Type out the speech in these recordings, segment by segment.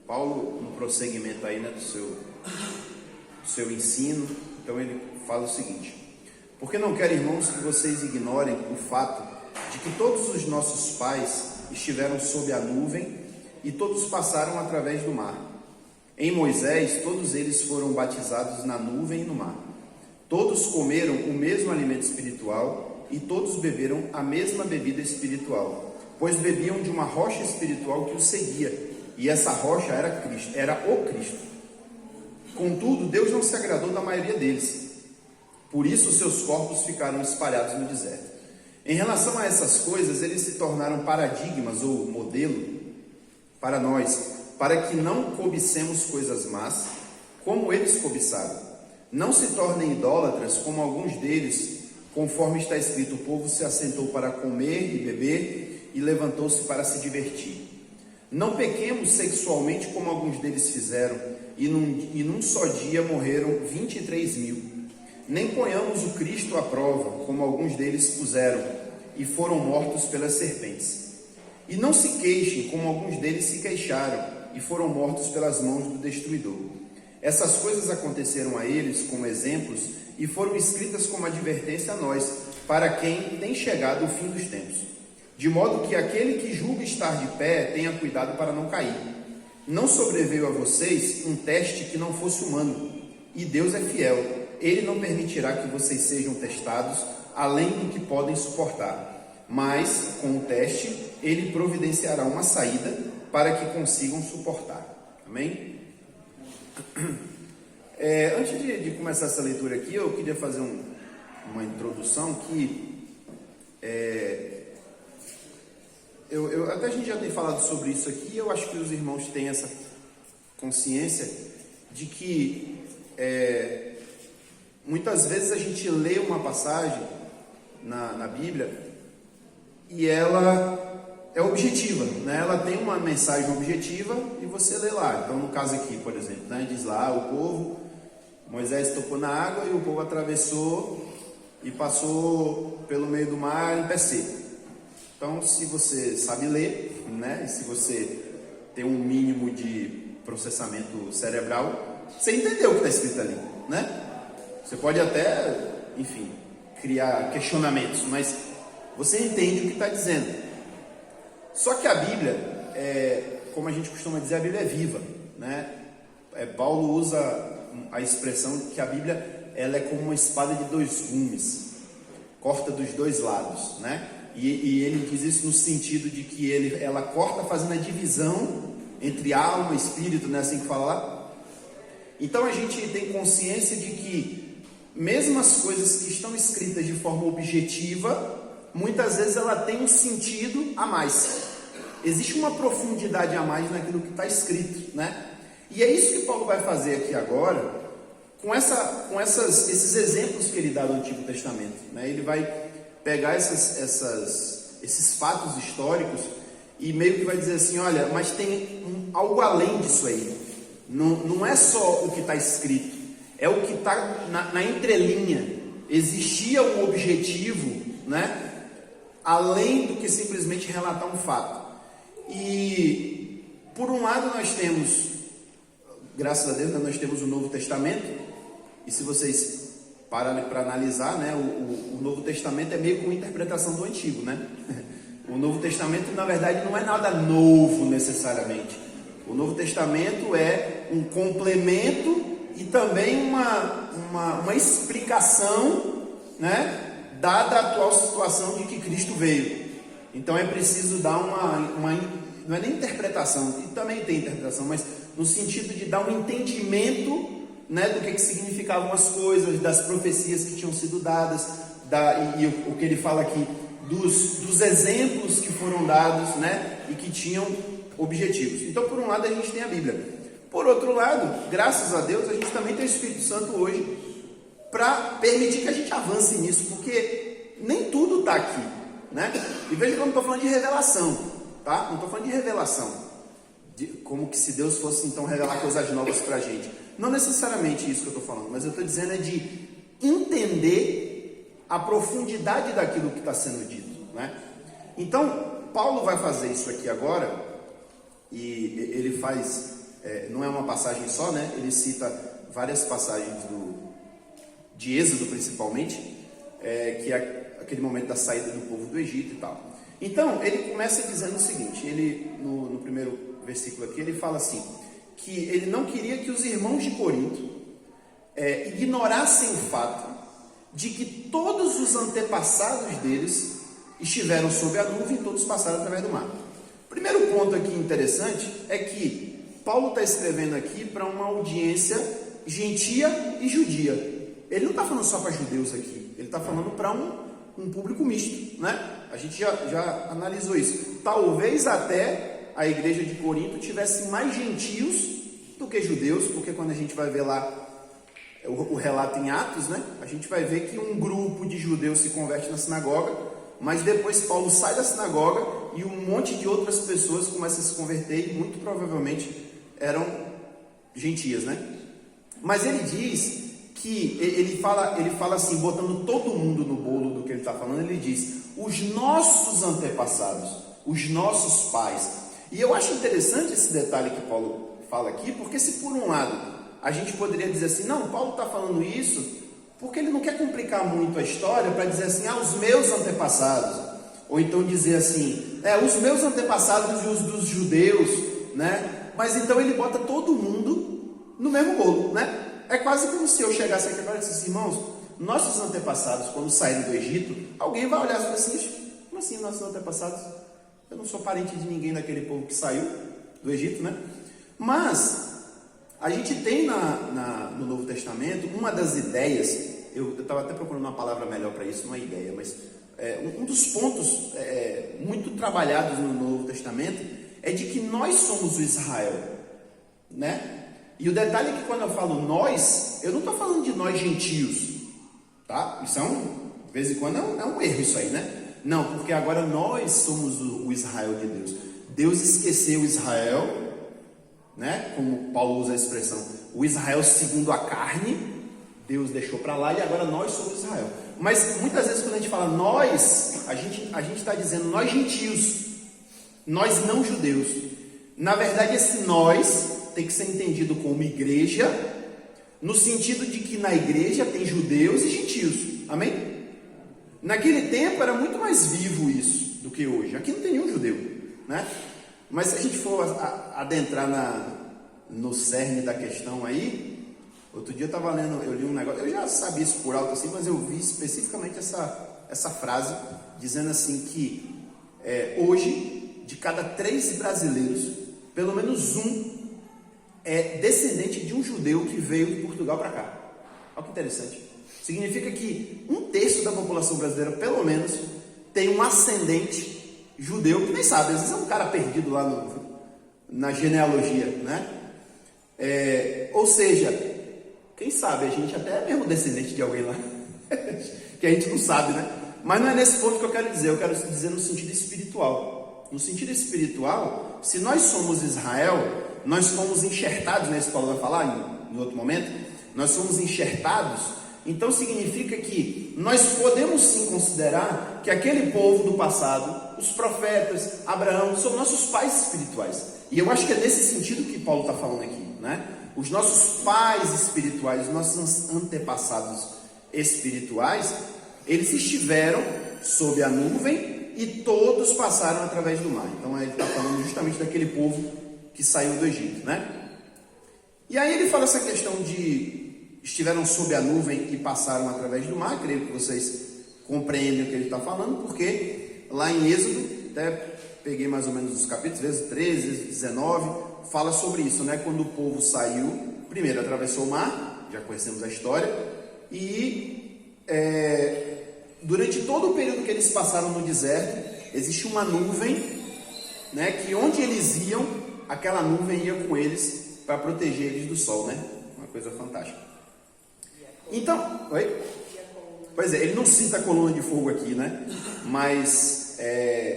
Paulo, no prosseguimento aí, né, do seu ensino, então ele fala o seguinte: porque não quero, irmãos, que vocês ignorem o fato de que todos os nossos pais estiveram sob a nuvem e todos passaram através do mar. Em Moisés, todos eles foram batizados na nuvem e no mar. Todos comeram o mesmo alimento espiritual e todos beberam a mesma bebida espiritual, pois bebiam de uma rocha espiritual que os seguia, e essa rocha era Cristo, era o Cristo. Contudo, Deus não se agradou da maioria deles, por isso seus corpos ficaram espalhados no deserto. Em relação a essas coisas, eles se tornaram paradigmas ou modelo para nós, para que não cobicemos coisas más, como eles cobiçaram. Não se tornem idólatras, como alguns deles, conforme está escrito: o povo se assentou para comer e beber e levantou-se para se divertir. Não pequemos sexualmente, como alguns deles fizeram, e num só dia morreram 23.000. Nem ponhamos o Cristo à prova, como alguns deles puseram, e foram mortos pelas serpentes. E não se queixem, como alguns deles se queixaram, e foram mortos pelas mãos do destruidor. Essas coisas aconteceram a eles como exemplos, e foram escritas como advertência a nós, para quem tem chegado o fim dos tempos. De modo que aquele que julga estar de pé tenha cuidado para não cair. Não sobreveio a vocês um teste que não fosse humano, e Deus é fiel. Ele não permitirá que vocês sejam testados além do que podem suportar, mas com o teste Ele providenciará uma saída para que consigam suportar. Amém? Antes de começar essa leitura aqui, eu queria fazer uma introdução que até a gente já tem falado sobre isso aqui. Eu acho que os irmãos têm essa consciência de que muitas vezes a gente lê uma passagem na Bíblia e ela é objetiva, né? Ela tem uma mensagem objetiva e você lê lá. Então, no caso aqui, por exemplo, né, diz lá: Moisés tocou na água e o povo atravessou e passou pelo meio do mar em pé seco. Então, se você sabe ler, né, e se você tem um mínimo de processamento cerebral, você entendeu o que está escrito ali, né? Você pode até, enfim, criar questionamentos, mas você entende o que está dizendo. Só que a Bíblia, como a gente costuma dizer, a Bíblia é viva, né? Paulo usa a expressão que a Bíblia ela é como uma espada de dois gumes, corta dos dois lados, né? E ele diz isso no sentido de que ela corta fazendo a divisão entre alma e espírito, não é assim que fala lá? Então a gente tem consciência de que mesmo as coisas que estão escritas de forma objetiva, muitas vezes ela tem um sentido a mais. Existe uma profundidade a mais naquilo que está escrito, né? E é isso que Paulo vai fazer aqui agora, com esses exemplos que ele dá do Antigo Testamento, né? Ele vai pegar esses fatos históricos e meio que vai dizer assim: olha, mas tem algo além disso aí. Não é só o que está escrito, é o que está na entrelinha. Existia um objetivo, né, além do que simplesmente relatar um fato. E por um lado nós temos, graças a Deus, nós temos o Novo Testamento. E se vocês pararem para analisar, né, o Novo Testamento é meio que uma interpretação do Antigo, né? O Novo Testamento, na verdade, não é nada novo necessariamente. O Novo Testamento é um complemento e também uma explicação, né, dada a atual situação de que Cristo veio. Então é preciso dar não é nem interpretação, e também tem interpretação, mas no sentido de dar um entendimento, né, do que significavam as coisas, das profecias que tinham sido dadas, e o que ele fala aqui, dos exemplos que foram dados, né, e que tinham objetivos. Então, por um lado, a gente tem a Bíblia. Por outro lado, graças a Deus, a gente também tem o Espírito Santo hoje para permitir que a gente avance nisso, porque nem tudo está aqui, né? E veja que eu não estou falando de revelação, tá? Não estou falando de revelação, como que se Deus fosse então revelar coisas novas para a gente. Não necessariamente isso que eu estou falando, mas eu estou dizendo de entender a profundidade daquilo que está sendo dito, né? Então, Paulo vai fazer isso aqui agora, e ele faz não é uma passagem só, né? Ele cita várias passagens de Êxodo, principalmente, que é aquele momento da saída do povo do Egito e tal. Então, ele começa dizendo o seguinte, ele, no primeiro versículo aqui, ele fala assim, que ele não queria que os irmãos de Corinto ignorassem o fato de que todos os antepassados deles estiveram sob a nuvem e todos passaram através do mar. O primeiro ponto aqui interessante é que Paulo está escrevendo aqui para uma audiência gentia e judia. Ele não está falando só para judeus aqui, ele está falando para um público misto, né? A gente já analisou isso. Talvez até a igreja de Corinto tivesse mais gentios do que judeus, porque quando a gente vai ver lá o relato em Atos, né? A gente vai ver que um grupo de judeus se converte na sinagoga, mas depois Paulo sai da sinagoga e um monte de outras pessoas começam a se converter e muito provavelmente eram gentias, né? Mas ele diz que ele fala assim, botando todo mundo no bolo do que ele está falando, ele diz, os nossos antepassados, os nossos pais. E eu acho interessante esse detalhe que Paulo fala aqui, porque se por um lado a gente poderia dizer assim, não, Paulo está falando isso porque ele não quer complicar muito a história para dizer assim, os meus antepassados, ou então dizer assim, os meus antepassados e os dos judeus, né? Mas então ele bota todo mundo no mesmo bolo, né? É quase como se eu chegasse aqui agora e dissesse, irmãos, nossos antepassados, quando saíram do Egito, alguém vai olhar e falar assim, como assim nossos antepassados? Eu não sou parente de ninguém daquele povo que saiu do Egito, né? Mas a gente tem no Novo Testamento uma das ideias, eu estava até procurando uma palavra melhor para isso, não é ideia, mas um dos pontos muito trabalhados no Novo Testamento é de que nós somos o Israel, né? E o detalhe é que quando eu falo nós, eu não estou falando de nós gentios, tá? Isso de vez em quando é um erro isso aí, né? Não, porque agora nós somos o Israel de Deus. Deus esqueceu Israel, né? Como Paulo usa a expressão, o Israel segundo a carne, Deus deixou para lá e agora nós somos Israel. Mas muitas vezes quando a gente fala nós, a gente está dizendo nós gentios, nós não judeus. Na verdade esse nós tem que ser entendido como igreja, no sentido de que na igreja tem judeus e gentios, amém? Naquele tempo era muito mais vivo isso do que hoje. Aqui não tem nenhum judeu, né? Mas se a gente for adentrar no cerne da questão aí, outro dia eu li um negócio, eu já sabia isso por alto assim, mas eu vi especificamente essa frase, dizendo assim que hoje, de cada 3 brasileiros, pelo menos um é descendente de um judeu que veio de Portugal para cá. Olha que interessante. Significa que 1/3 da população brasileira, pelo menos, tem um ascendente judeu, que nem sabe, às vezes é um cara perdido lá na genealogia, né? Ou seja, quem sabe a gente até é mesmo descendente de alguém lá, que a gente não sabe, né? Mas não é nesse ponto que eu quero dizer no sentido espiritual. No sentido espiritual, se nós somos Israel, nós fomos enxertados, né? Esse Paulo vai falar em outro momento, nós somos enxertados, então significa que nós podemos sim considerar que aquele povo do passado, os profetas, Abraão, são nossos pais espirituais. E eu acho que é nesse sentido que Paulo está falando aqui, né? Os nossos pais espirituais, os nossos antepassados espirituais, eles estiveram sob a nuvem e todos passaram através do mar. Então ele está falando justamente daquele povo que saiu do Egito, né? E aí ele fala essa questão de estiveram sob a nuvem e passaram através do mar. Creio que vocês compreendem o que ele está falando, porque lá em Êxodo, até peguei mais ou menos os capítulos, vezes 13, vezes 19, fala sobre isso, né? Quando o povo saiu, primeiro atravessou o mar, já conhecemos a história, e durante todo o período que eles passaram no deserto, existe uma nuvem, né? Que onde eles iam, aquela nuvem ia com eles para proteger eles do sol, né? Uma coisa fantástica. Então, oi? Pois é, ele não cita a coluna de fogo aqui, né? Mas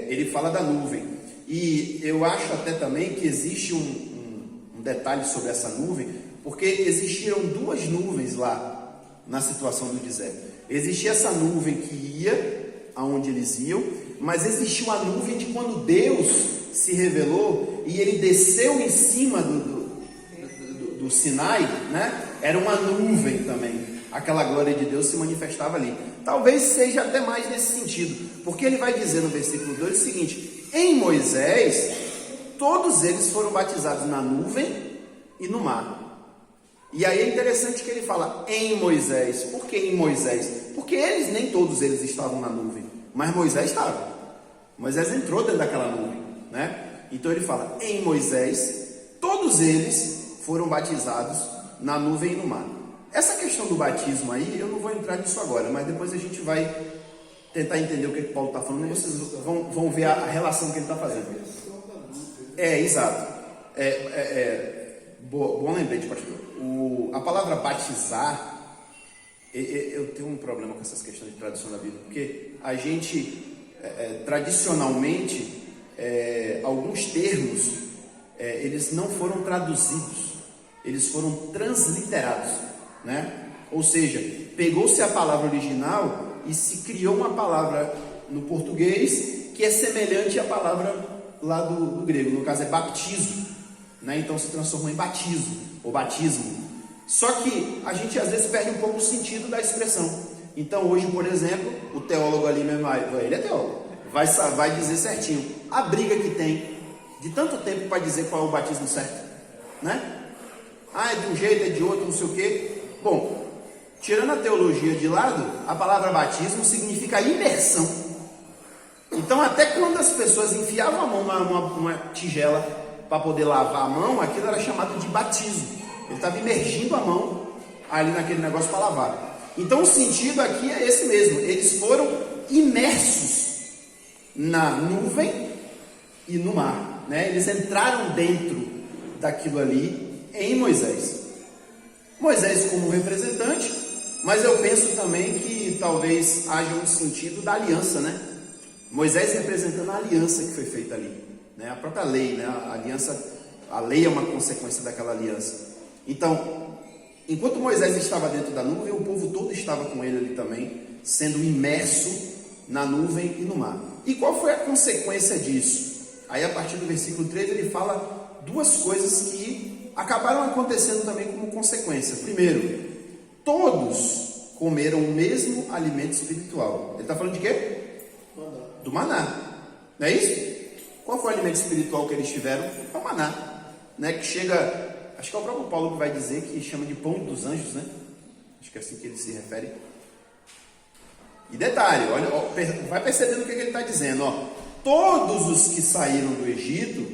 ele fala da nuvem. E eu acho até também que existe um detalhe sobre essa nuvem, porque existiram 2 nuvens lá na situação do deserto. Existia essa nuvem que ia aonde eles iam, mas existia uma nuvem de quando Deus se revelou e ele desceu em cima no Sinai, né? Era uma nuvem também. Aquela glória de Deus se manifestava ali. Talvez seja até mais nesse sentido, porque ele vai dizer no versículo 2 o seguinte: em Moisés, todos eles foram batizados na nuvem e no mar. E aí é interessante que ele fala em Moisés. Por que em Moisés? Porque nem todos eles estavam na nuvem, mas Moisés estava. Moisés entrou dentro daquela nuvem, né? Então ele fala em Moisés, todos eles foram batizados na nuvem e no mar. Essa questão do batismo aí, eu não vou entrar nisso agora, mas depois a gente vai tentar entender o que Paulo está falando, e vocês vão ver a relação que ele está fazendo. Exato. Bom lembrete, pastor. A palavra batizar, eu tenho um problema com essas questões de tradução da Bíblia, porque a gente, tradicionalmente, alguns termos, eles não foram traduzidos, eles foram transliterados, né? Ou seja, pegou-se a palavra original e se criou uma palavra no português que é semelhante à palavra lá do grego, no caso é baptizo, né? Então se transformou em batismo ou batismo. Só que a gente às vezes perde um pouco o sentido da expressão. Então hoje, por exemplo, o teólogo ali mesmo, ele é teólogo, vai dizer certinho a briga que tem de tanto tempo para dizer qual é o batismo certo, né? É de um jeito, é de outro, não sei o quê. Bom, tirando a teologia de lado, a palavra batismo significa imersão. Então até quando as pessoas enfiavam a mão numa tigela para poder lavar a mão, aquilo era chamado de batismo. Ele estava imergindo a mão ali naquele negócio para lavar. Então o sentido aqui é esse mesmo. Eles foram imersos na nuvem e no mar, né? Eles entraram dentro daquilo ali em Moisés. Moisés como representante, mas eu penso também que talvez haja um sentido da aliança, né? Moisés representando a aliança que foi feita ali, né? A própria lei, né? A lei é uma consequência daquela aliança. Então, enquanto Moisés estava dentro da nuvem, o povo todo estava com ele ali também, sendo imerso na nuvem e no mar. E qual foi a consequência disso? Aí a partir do versículo 3 ele fala duas coisas que acabaram acontecendo também como consequência. Primeiro, todos comeram o mesmo alimento espiritual. Ele está falando de quê? Do maná. Não é isso? Qual foi o alimento espiritual que eles tiveram? É o maná, né? Que chega... Acho que é o próprio Paulo que vai dizer, que chama de pão dos anjos, né? Acho que é assim que ele se refere. E detalhe, olha, vai percebendo o que ele está dizendo, ó. Todos os que saíram do Egito,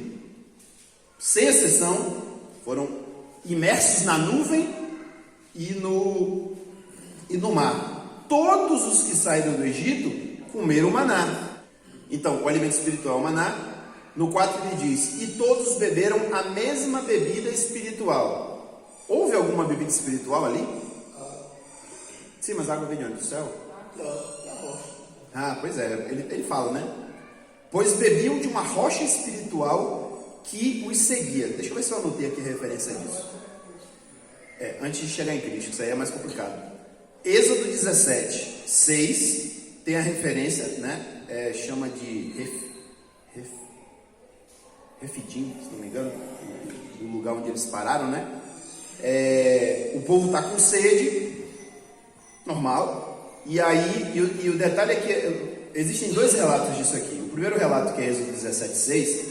sem exceção, foram imersos na nuvem e no mar. Todos os que saíram do Egito comeram maná. Então, o alimento espiritual é o maná. No 4 ele diz: e todos beberam a mesma bebida espiritual. Houve alguma bebida espiritual ali? Sim, mas a água vem de onde? Do céu? Pois é, ele fala, né? Pois bebiam de uma rocha espiritual que os seguia. Deixa eu ver se eu anotei aqui a referência disso. Antes de chegar em Cristo, isso aí é mais complicado. Êxodo 17, 6, tem a referência, né? Chama de Refidim, se não me engano, o lugar onde eles pararam, né? O povo está com sede, normal, e aí, e o detalhe é que existem dois relatos disso aqui. O primeiro relato, que é Êxodo 17:6,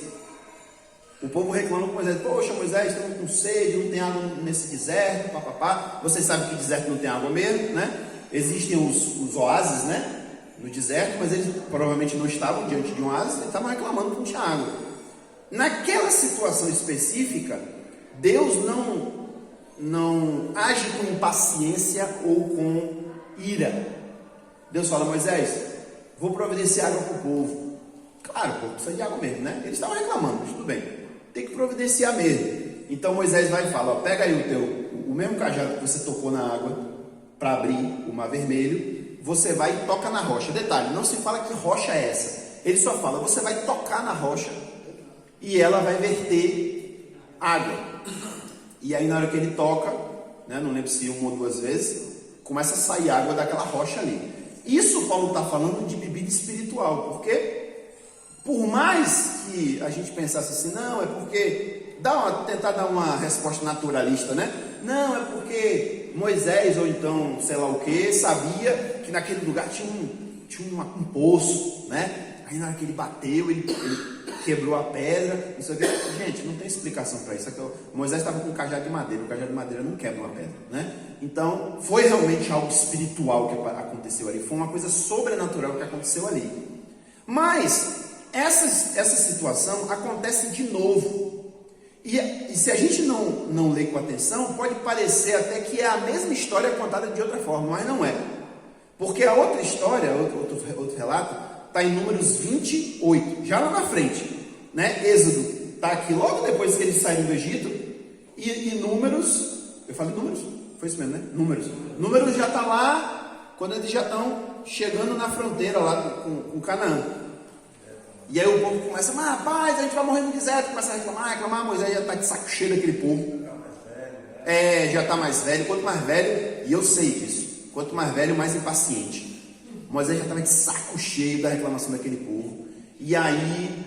o povo reclama com Moisés: poxa, Moisés, estamos com sede, não tem água nesse deserto, papapá. Vocês sabem que deserto não tem água mesmo, né? Existem os oásis, né? No deserto, mas eles provavelmente não estavam diante de um oásis, eles estavam reclamando que não tinha água. Naquela situação específica, Deus não age com impaciência ou com ira. Deus fala: Moisés, vou providenciar água para o povo. Claro, o povo precisa de água mesmo, né? Eles estavam reclamando, mas tudo bem, tem que providenciar mesmo. Então Moisés vai e fala: ó, pega aí o mesmo cajado que você tocou na água para abrir o mar vermelho, você vai e toca na rocha. Detalhe, não se fala que rocha é essa, ele só fala: você vai tocar na rocha e ela vai verter água. E aí na hora que ele toca, né, não lembro se uma ou duas vezes, começa a sair água daquela rocha ali. Isso Paulo está falando de bebida espiritual, porque por mais que a gente pensasse assim, não, é porque tentar dar uma resposta naturalista, né? Não, é porque Moisés, ou então, sei lá o que, sabia que naquele lugar tinha um poço, né? Aí na hora que ele bateu, ele quebrou a pedra, não sei o que. Gente, não tem explicação para isso. Moisés estava com um cajado de madeira, o cajado de madeira não quebra uma pedra, né? Então, foi realmente algo espiritual que aconteceu ali, foi uma coisa sobrenatural que aconteceu ali. Mas, essa situação acontece de novo. E se a gente não lê com atenção, pode parecer até que é a mesma história contada de outra forma, mas não é. Porque a outra história, outro relato, está em Números 28, já lá na frente, né? Êxodo está aqui logo depois que eles saíram do Egito, e Números, eu falei Números? Foi isso mesmo, né? Números já está lá, quando eles já estão chegando na fronteira lá com Canaã. E aí o povo começa, mas rapaz, a gente vai morrer no deserto, começa a reclamar, Moisés já está de saco cheio daquele povo. Já está mais velho, quanto mais velho, e eu sei disso, quanto mais velho, mais impaciente. Moisés já estava de saco cheio da reclamação daquele povo. E aí,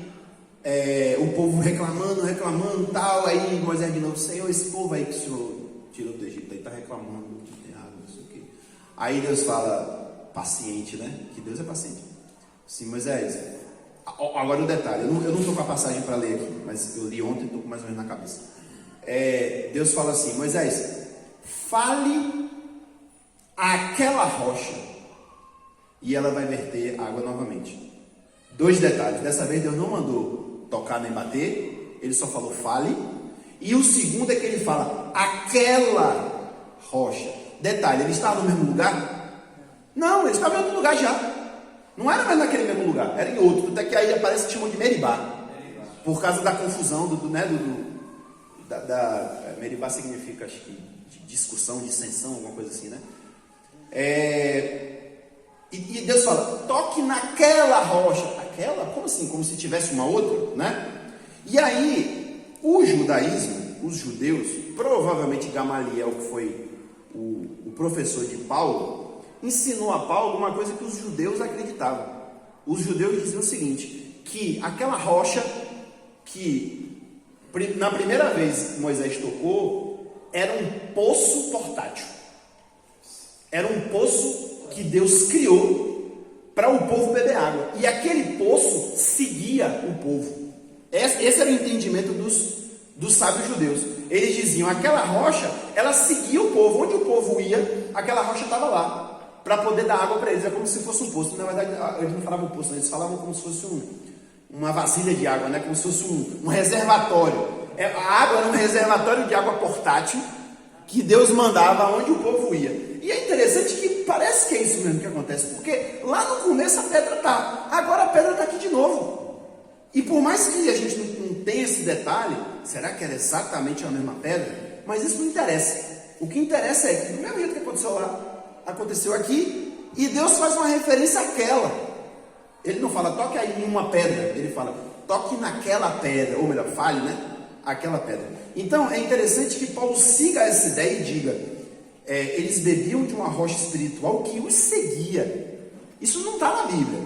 o povo reclamando tal. Aí Moisés de novo, Senhor, esse povo aí que o Senhor tirou do Egito, aí está reclamando, que tem água, não sei o quê. Aí Deus fala, paciente, né? Que Deus é paciente. Sim, Moisés, agora o detalhe, eu não estou com a passagem para ler aqui, mas eu li ontem e estou com mais ou menos na cabeça. Deus fala assim, Moisés, fale àquela rocha, e ela vai verter água novamente. 2 detalhes, dessa vez Deus não mandou tocar nem bater, ele só falou fale, e o segundo é que ele fala aquela rocha. Detalhe, ele estava no mesmo lugar? Não, ele estava em outro lugar já, não era mais naquele mesmo lugar, era em outro, até que aí aparece que chamam de Meribá, por causa da confusão Meribá significa, acho que, de discussão, dissensão, alguma coisa assim, né? E Deus fala, toque naquela rocha. Aquela? Como assim? Como se tivesse uma outra, né? E aí, o judaísmo, os judeus, provavelmente Gamaliel, que foi o professor de Paulo, ensinou a Paulo uma coisa que os judeus acreditavam. Os judeus diziam o seguinte, que aquela rocha que na primeira vez Moisés tocou, era um poço portátil. Era um poço que Deus criou para o povo beber água. E aquele poço seguia o povo. Esse era o entendimento dos sábios judeus. Eles diziam, aquela rocha, ela seguia o povo. Onde o povo ia, aquela rocha estava lá, para poder dar água para eles. É como se fosse um poço. Na verdade, eles não falavam poço, eles falavam como se fosse uma vasilha de água, né? Como se fosse um reservatório. A água era um reservatório de água portátil que Deus mandava onde o povo ia. E é interessante que parece que é isso mesmo que acontece, porque lá no começo a pedra está, agora a pedra está aqui de novo. E por mais que a gente não tenha esse detalhe, será que era exatamente a mesma pedra? Mas isso não interessa. O que interessa é que do mesmo jeito que aconteceu lá, aconteceu aqui, e Deus faz uma referência àquela. Ele não fala, toque aí em uma pedra, ele fala, toque naquela pedra, ou melhor, fale, né? Aquela pedra. Então, é interessante que Paulo siga essa ideia e diga, eles bebiam de uma rocha espiritual que os seguia. Isso não está na Bíblia,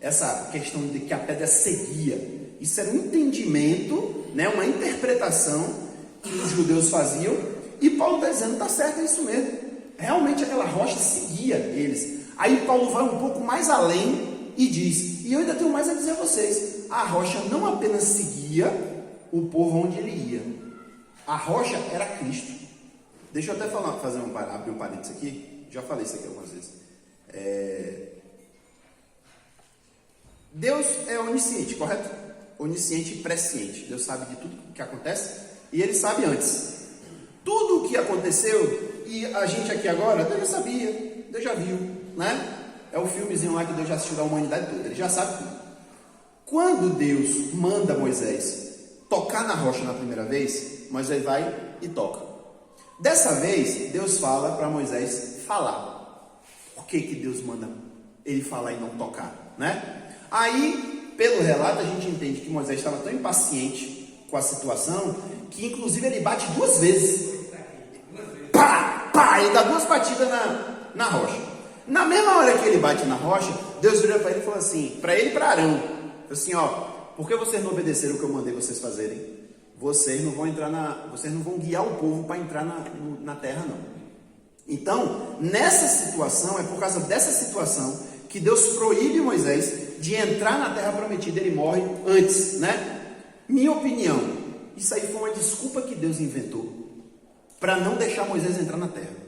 essa questão de que a pedra seguia. Isso era um entendimento, né, uma interpretação que os judeus faziam, e Paulo está dizendo, está certo, é isso mesmo. Realmente aquela rocha seguia eles. Aí Paulo vai um pouco mais além e diz, e eu ainda tenho mais a dizer a vocês, a rocha não apenas seguia o povo onde ele ia. A rocha era Cristo. Deixa eu até abrir um parênteses aqui. Já falei isso aqui algumas vezes. Deus é onisciente, correto? Onisciente e presciente. Deus sabe de tudo que acontece e Ele sabe antes. Tudo o que aconteceu, e a gente aqui agora, Deus já sabia, Deus já viu, né? É o filmezinho lá que Deus já assistiu da humanidade toda, Ele já sabe tudo. Quando Deus manda Moisés tocar na rocha na primeira vez, Moisés vai e toca. Dessa vez, Deus fala para Moisés falar. Por que Deus manda ele falar e não tocar, né? Aí, pelo relato, a gente entende que Moisés estava tão impaciente com a situação, que inclusive ele bate 2 vezes. Pá, pá, ele dá 2 batidas na rocha. Na mesma hora que ele bate na rocha, Deus virou para ele e falou assim, para ele e para Arão, assim, ó, por que vocês não obedeceram o que eu mandei vocês fazerem? vocês não vão guiar o povo para entrar na terra, não. Então, nessa situação, é por causa dessa situação que Deus proíbe Moisés de entrar na terra prometida. Ele morre antes, né? Minha opinião, isso aí foi uma desculpa que Deus inventou para não deixar Moisés entrar na terra.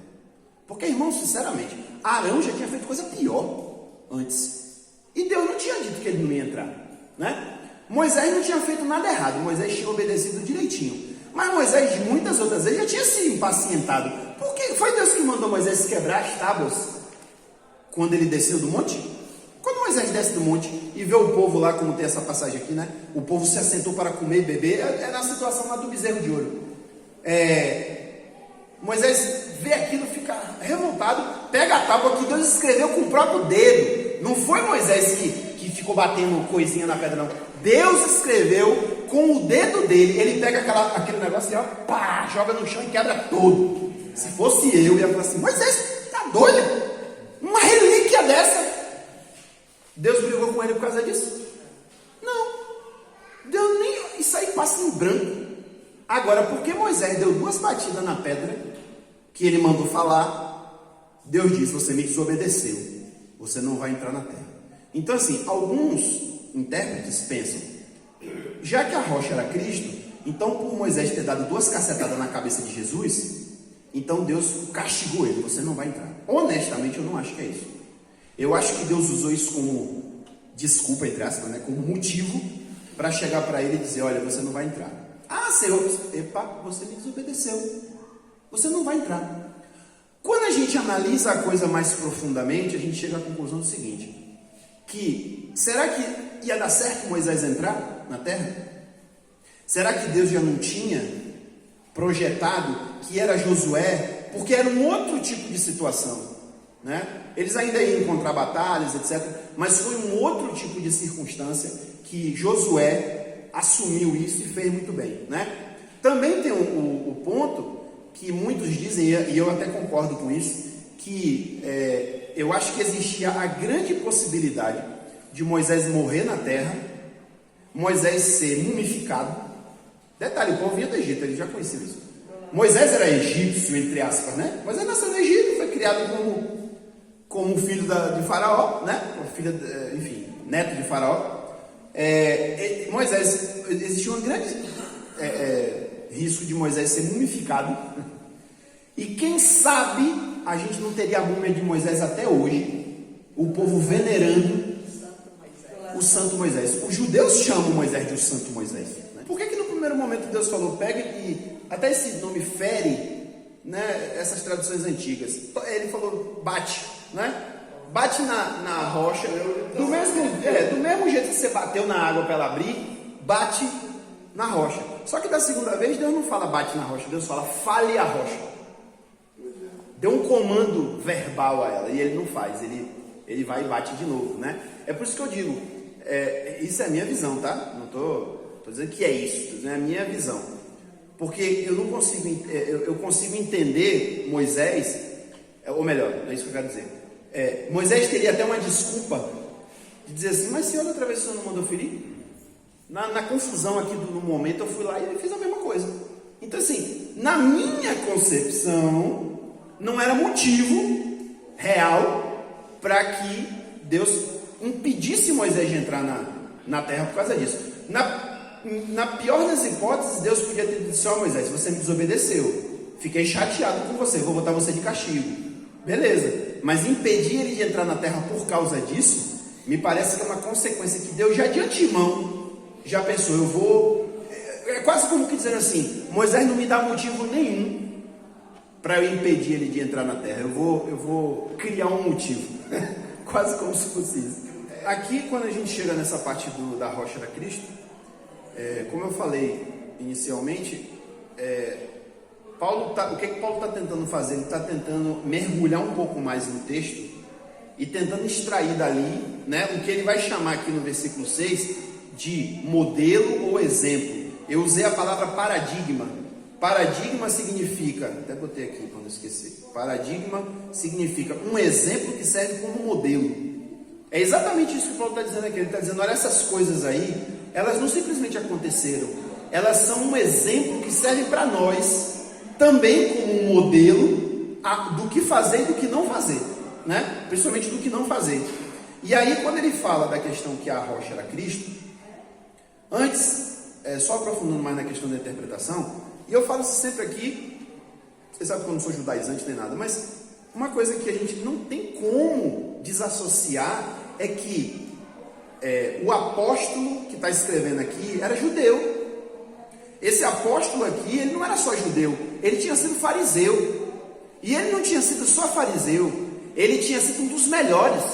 Porque, irmão, sinceramente, Arão já tinha feito coisa pior antes. E Deus não tinha dito que ele não ia entrar, né? Moisés não tinha feito nada errado, Moisés tinha obedecido direitinho. Mas Moisés, muitas outras vezes, já tinha se impacientado. Porque foi Deus que mandou Moisés quebrar as tábuas quando ele desceu do monte? Quando Moisés desce do monte e vê o povo lá, como tem essa passagem aqui, né? O povo se assentou para comer e beber, é na situação lá do bezerro de ouro. Moisés vê aquilo, fica revoltado, pega a tábua que Deus escreveu com o próprio dedo. Não foi Moisés que ficou batendo coisinha na pedra, não. Deus escreveu com o dedo dele. Ele pega aquele negócio e ó, pá, joga no chão e quebra tudo. Se fosse eu ia falar assim: Moisés, tá doido? Uma relíquia dessa. Deus brigou com ele por causa disso? Não. Deus nem. Isso aí passa em branco. Agora, porque Moisés deu 2 batidas na pedra que ele mandou falar, Deus disse: você me desobedeceu, você não vai entrar na terra. Então, assim, alguns intérpretes pensam, já que a rocha era Cristo, então por Moisés ter dado 2 cacetadas na cabeça de Jesus, então Deus castigou ele, você não vai entrar. Honestamente, eu não acho que é isso. Eu acho que Deus usou isso como desculpa, entre aspas, né, como motivo para chegar para ele e dizer: olha, você não vai entrar. Ah, Senhor, epa, você me desobedeceu, você não vai entrar. Quando a gente analisa a coisa mais profundamente, a gente chega à conclusão do seguinte: que será que ia dar certo Moisés entrar na terra? Será que Deus já não tinha projetado que era Josué? Porque era um outro tipo de situação, né? Eles ainda iam encontrar batalhas, etc. Mas foi um outro tipo de circunstância que Josué assumiu isso e fez muito bem, né? Também tem o ponto que muitos dizem, e eu até concordo com isso, que eu acho que existia a grande possibilidade de Moisés morrer na terra, Moisés ser mumificado. Detalhe, o povo vinha do Egito, eles já conheciam isso. Moisés era egípcio, entre aspas, né? Moisés nasceu no Egito, foi criado como filho de Faraó, né? Filho, enfim, neto de Faraó. Moisés, existia um grande risco de Moisés ser mumificado. E quem sabe a gente não teria a múmia de Moisés até hoje, o povo venerando o Santo Moisés. Os judeus chamam Moisés de o Santo Moisés, né? Por que no primeiro momento Deus falou, pega e até esse nome fere, né, essas traduções antigas? Ele falou, bate, né? Bate na rocha, do mesmo jeito que você bateu na água para ela abrir, bate na rocha. Só que da segunda vez Deus não fala bate na rocha, Deus fala fale a rocha. Deu um comando verbal a ela e ele não faz, ele vai e bate de novo, né? É por isso que eu digo, isso é a minha visão, tá? Não tô dizendo que é isso, tô dizendo a minha visão. Porque eu não consigo, eu consigo entender Moisés, ou melhor, é isso que eu quero dizer. Moisés teria até uma desculpa de dizer assim, mas Senhor, outra vez o Senhor não mandou ferir? Na confusão aqui no momento eu fui lá e fiz a mesma coisa. Então assim, na minha concepção, não era motivo real para que Deus impedisse Moisés de entrar na terra por causa disso. Na pior das hipóteses, Deus podia ter dito, ó Moisés, você me desobedeceu, fiquei chateado com você, vou botar você de castigo. Beleza, mas impedir ele de entrar na terra por causa disso, me parece que é uma consequência que Deus já de antemão já pensou, eu vou... É quase como que dizer assim, Moisés não me dá motivo nenhum para eu impedir ele de entrar na terra, eu vou criar um motivo, quase como se fosse isso. Aqui, quando a gente chega nessa parte da rocha da Cristo, como eu falei inicialmente, o que Paulo está tentando fazer? Ele está tentando mergulhar um pouco mais no texto e tentando extrair dali, né, o que ele vai chamar aqui no versículo 6 de modelo ou exemplo. Eu usei a palavra paradigma. Paradigma significa, até botei aqui para não esquecer, paradigma significa um exemplo que serve como modelo. É exatamente isso que Paulo está dizendo aqui. Ele está dizendo, olha, essas coisas aí, elas não simplesmente aconteceram, elas são um exemplo que serve para nós, também como um modelo do que fazer e do que não fazer, né? Principalmente do que não fazer. E aí, quando ele fala da questão que a rocha era Cristo, antes, só aprofundando mais na questão da interpretação, e eu falo isso sempre aqui, você sabe que eu não sou judaizante nem nada, mas uma coisa que a gente não tem como desassociar é que o apóstolo que está escrevendo aqui era judeu. Esse apóstolo aqui, ele não era só judeu, ele tinha sido fariseu. E ele não tinha sido só fariseu, ele tinha sido um dos melhores,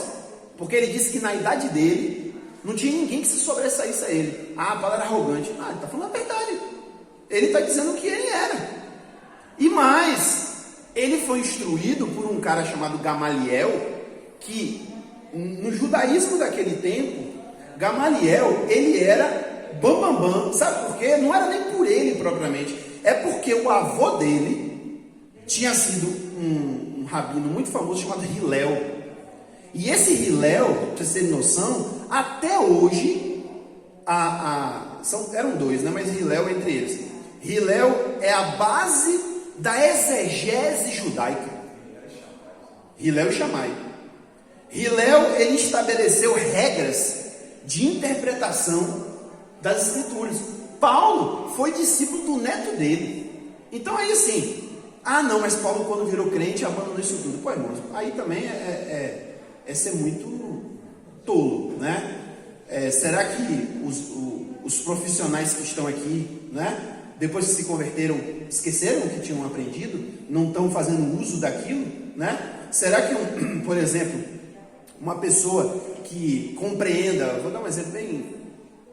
porque ele disse que na idade dele não tinha ninguém que se sobressaísse a ele. Ah, Paulo era arrogante. Ah, ele está falando a verdade. Ele está dizendo o que ele era. E mais, ele foi instruído por um cara chamado Gamaliel, que no judaísmo daquele tempo, Gamaliel, ele era bambambam. Sabe por quê? Não era nem por ele propriamente, é porque o avô dele tinha sido um rabino muito famoso chamado Hillel. E esse Hillel, para você ter noção, até hoje, eram dois, né? Mas Hillel entre eles. Hillel é a base da exegese judaica. Hillel e Shammai. Hillel, ele estabeleceu regras de interpretação das escrituras. Paulo foi discípulo do neto dele. Então aí assim, não, mas Paulo quando virou crente abandonou isso tudo. Pô, irmãos, aí também é ser muito tolo, né? Será que os profissionais que estão aqui, né, depois que se converteram, esqueceram o que tinham aprendido? Não estão fazendo uso daquilo, né? Será que, por exemplo, uma pessoa que compreenda, vou dar um exemplo bem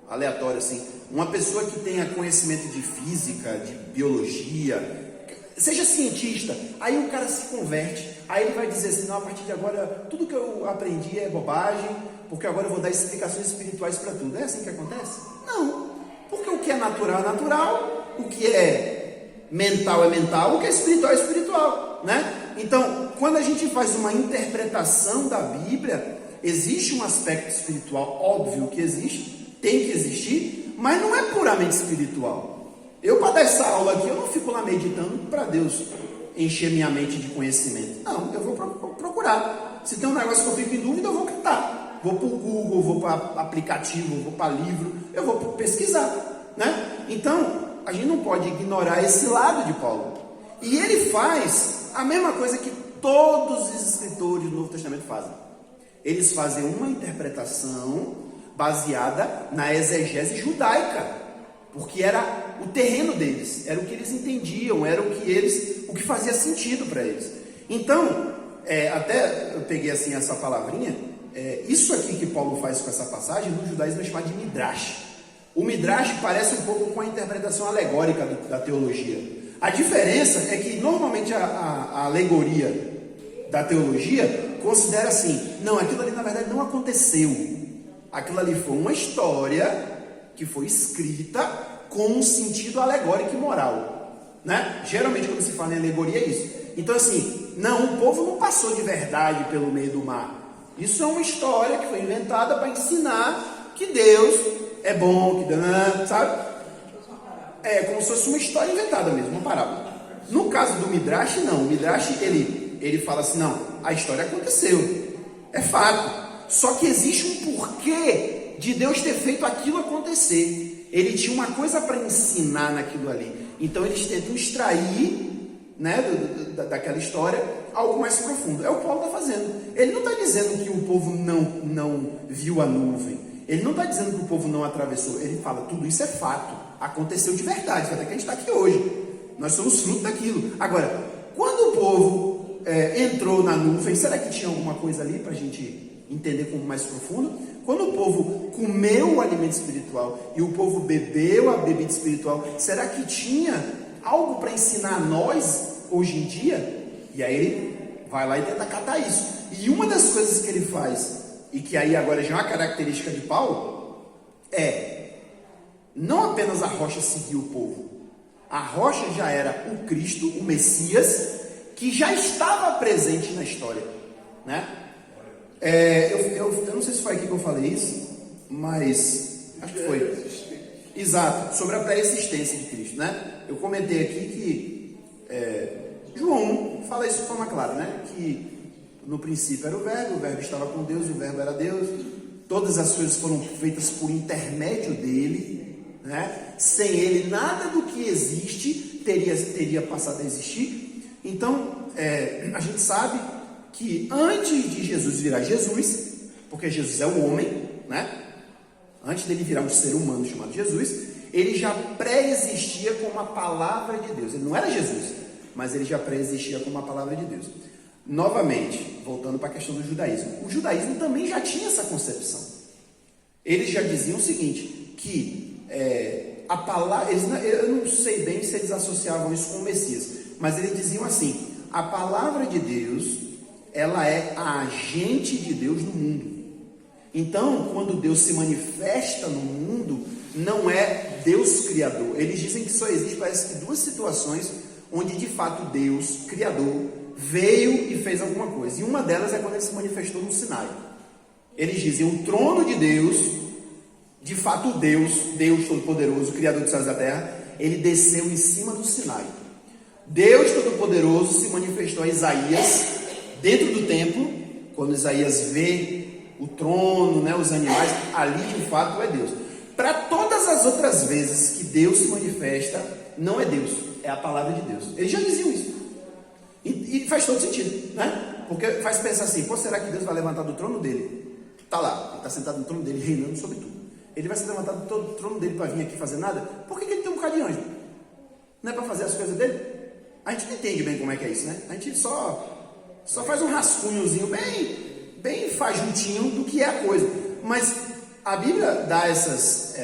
aleatório assim, uma pessoa que tenha conhecimento de física, de biologia, seja cientista, aí o cara se converte, aí ele vai dizer assim, não, a partir de agora, tudo que eu aprendi é bobagem, porque agora eu vou dar explicações espirituais para tudo. É assim que acontece? Não, porque o que é natural é natural, o que é mental é mental, o que é espiritual é espiritual, né? Então, quando a gente faz uma interpretação da Bíblia, existe um aspecto espiritual, óbvio que existe, tem que existir, mas não é puramente espiritual. Eu, para dar essa aula aqui, eu não fico lá meditando para Deus encher minha mente de conhecimento. Não, eu vou procurar. Se tem um negócio que eu fico em dúvida, eu vou catar. Vou para o Google, vou para aplicativo, vou para livro, eu vou pesquisar, né? Então, a gente não pode ignorar esse lado de Paulo. E ele faz a mesma coisa que todos os escritores do Novo Testamento fazem. Eles fazem uma interpretação baseada na exegese judaica, porque era o terreno deles, era o que eles entendiam, era o que fazia sentido para eles. Então, até eu peguei assim essa palavrinha, isso aqui que Paulo faz com essa passagem, no judaísmo é chamado de Midrash. O Midrash parece um pouco com a interpretação alegórica da teologia. A diferença é que normalmente a alegoria da teologia considera assim, não, aquilo ali na verdade não aconteceu, aquilo ali foi uma história que foi escrita com um sentido alegórico e moral, né? Geralmente quando se fala em alegoria é isso. Então assim, não, o povo não passou de verdade pelo meio do mar. Isso é uma história que foi inventada para ensinar que Deus é bom, que sabe? É como se fosse uma história inventada mesmo, uma parábola. No caso do Midrash, não. O Midrash, ele fala assim, não, a história aconteceu, é fato. Só que existe um porquê de Deus ter feito aquilo acontecer. Ele tinha uma coisa para ensinar naquilo ali. Então eles tentam extrair, né, daquela história algo mais profundo. É o que Paulo está fazendo. Ele não está dizendo que o povo não viu a nuvem. Ele não está dizendo que o povo não atravessou. Ele fala, tudo isso é fato. Aconteceu de verdade. Até que a gente está aqui hoje. Nós somos fruto daquilo. Agora, quando o povo entrou na nuvem, será que tinha alguma coisa ali para a gente entender como mais profundo? Quando o povo comeu o alimento espiritual e o povo bebeu a bebida espiritual, será que tinha algo para ensinar a nós hoje em dia? E aí ele vai lá e tenta catar isso. E uma das coisas que ele faz, e que aí agora já é uma característica de Paulo, não apenas a rocha seguiu o povo, a rocha já era o Cristo, o Messias, que já estava presente na história, né? Eu não sei se foi aqui que eu falei isso, mas acho que foi. Exato, sobre a pré-existência de Cristo, né? Eu comentei aqui que João fala isso de forma clara, né? Que no princípio era o verbo estava com Deus e o verbo era Deus. Todas as coisas foram feitas por intermédio dele, né? Sem ele, nada do que existe teria passado a existir. Então, a gente sabe que antes de Jesus virar Jesus, porque Jesus é o homem, né? Antes dele virar um ser humano chamado Jesus, ele já pré-existia como a palavra de Deus. Ele não era Jesus, mas ele já pré-existia como a palavra de Deus. Novamente, voltando para a questão do judaísmo. O judaísmo também já tinha essa concepção. Eles já diziam o seguinte, que a palavra... Eu não sei bem se eles associavam isso com o Messias, mas eles diziam assim, a palavra de Deus, ela é a agente de Deus no mundo. Então, quando Deus se manifesta no mundo, não é Deus Criador. Eles dizem que só existe, parece que, 2 situações onde de fato Deus Criador veio e fez alguma coisa. E uma delas é quando ele se manifestou no Sinai. Eles dizem, o trono de Deus, de fato Deus Todo-Poderoso, Criador dos céus e da terra, ele desceu em cima do Sinai. Deus Todo-Poderoso se manifestou a Isaías dentro do templo, quando Isaías vê o trono, né, os animais, ali de fato é Deus. Para todas as outras vezes que Deus se manifesta, não é Deus, é a palavra de Deus. Eles já diziam isso. E faz todo sentido, né? Porque faz pensar assim, pô, será que Deus vai levantar do trono dele? Está lá, ele está sentado no trono dele, reinando sobre tudo. Ele vai se levantar do trono dele para vir aqui fazer nada? Por que ele tem um bocado de anjo? Não é para fazer as coisas dele? A gente não entende bem como é que é isso, né? A gente só faz um rascunhozinho bem fajutinho do que é a coisa. Mas a Bíblia dá essas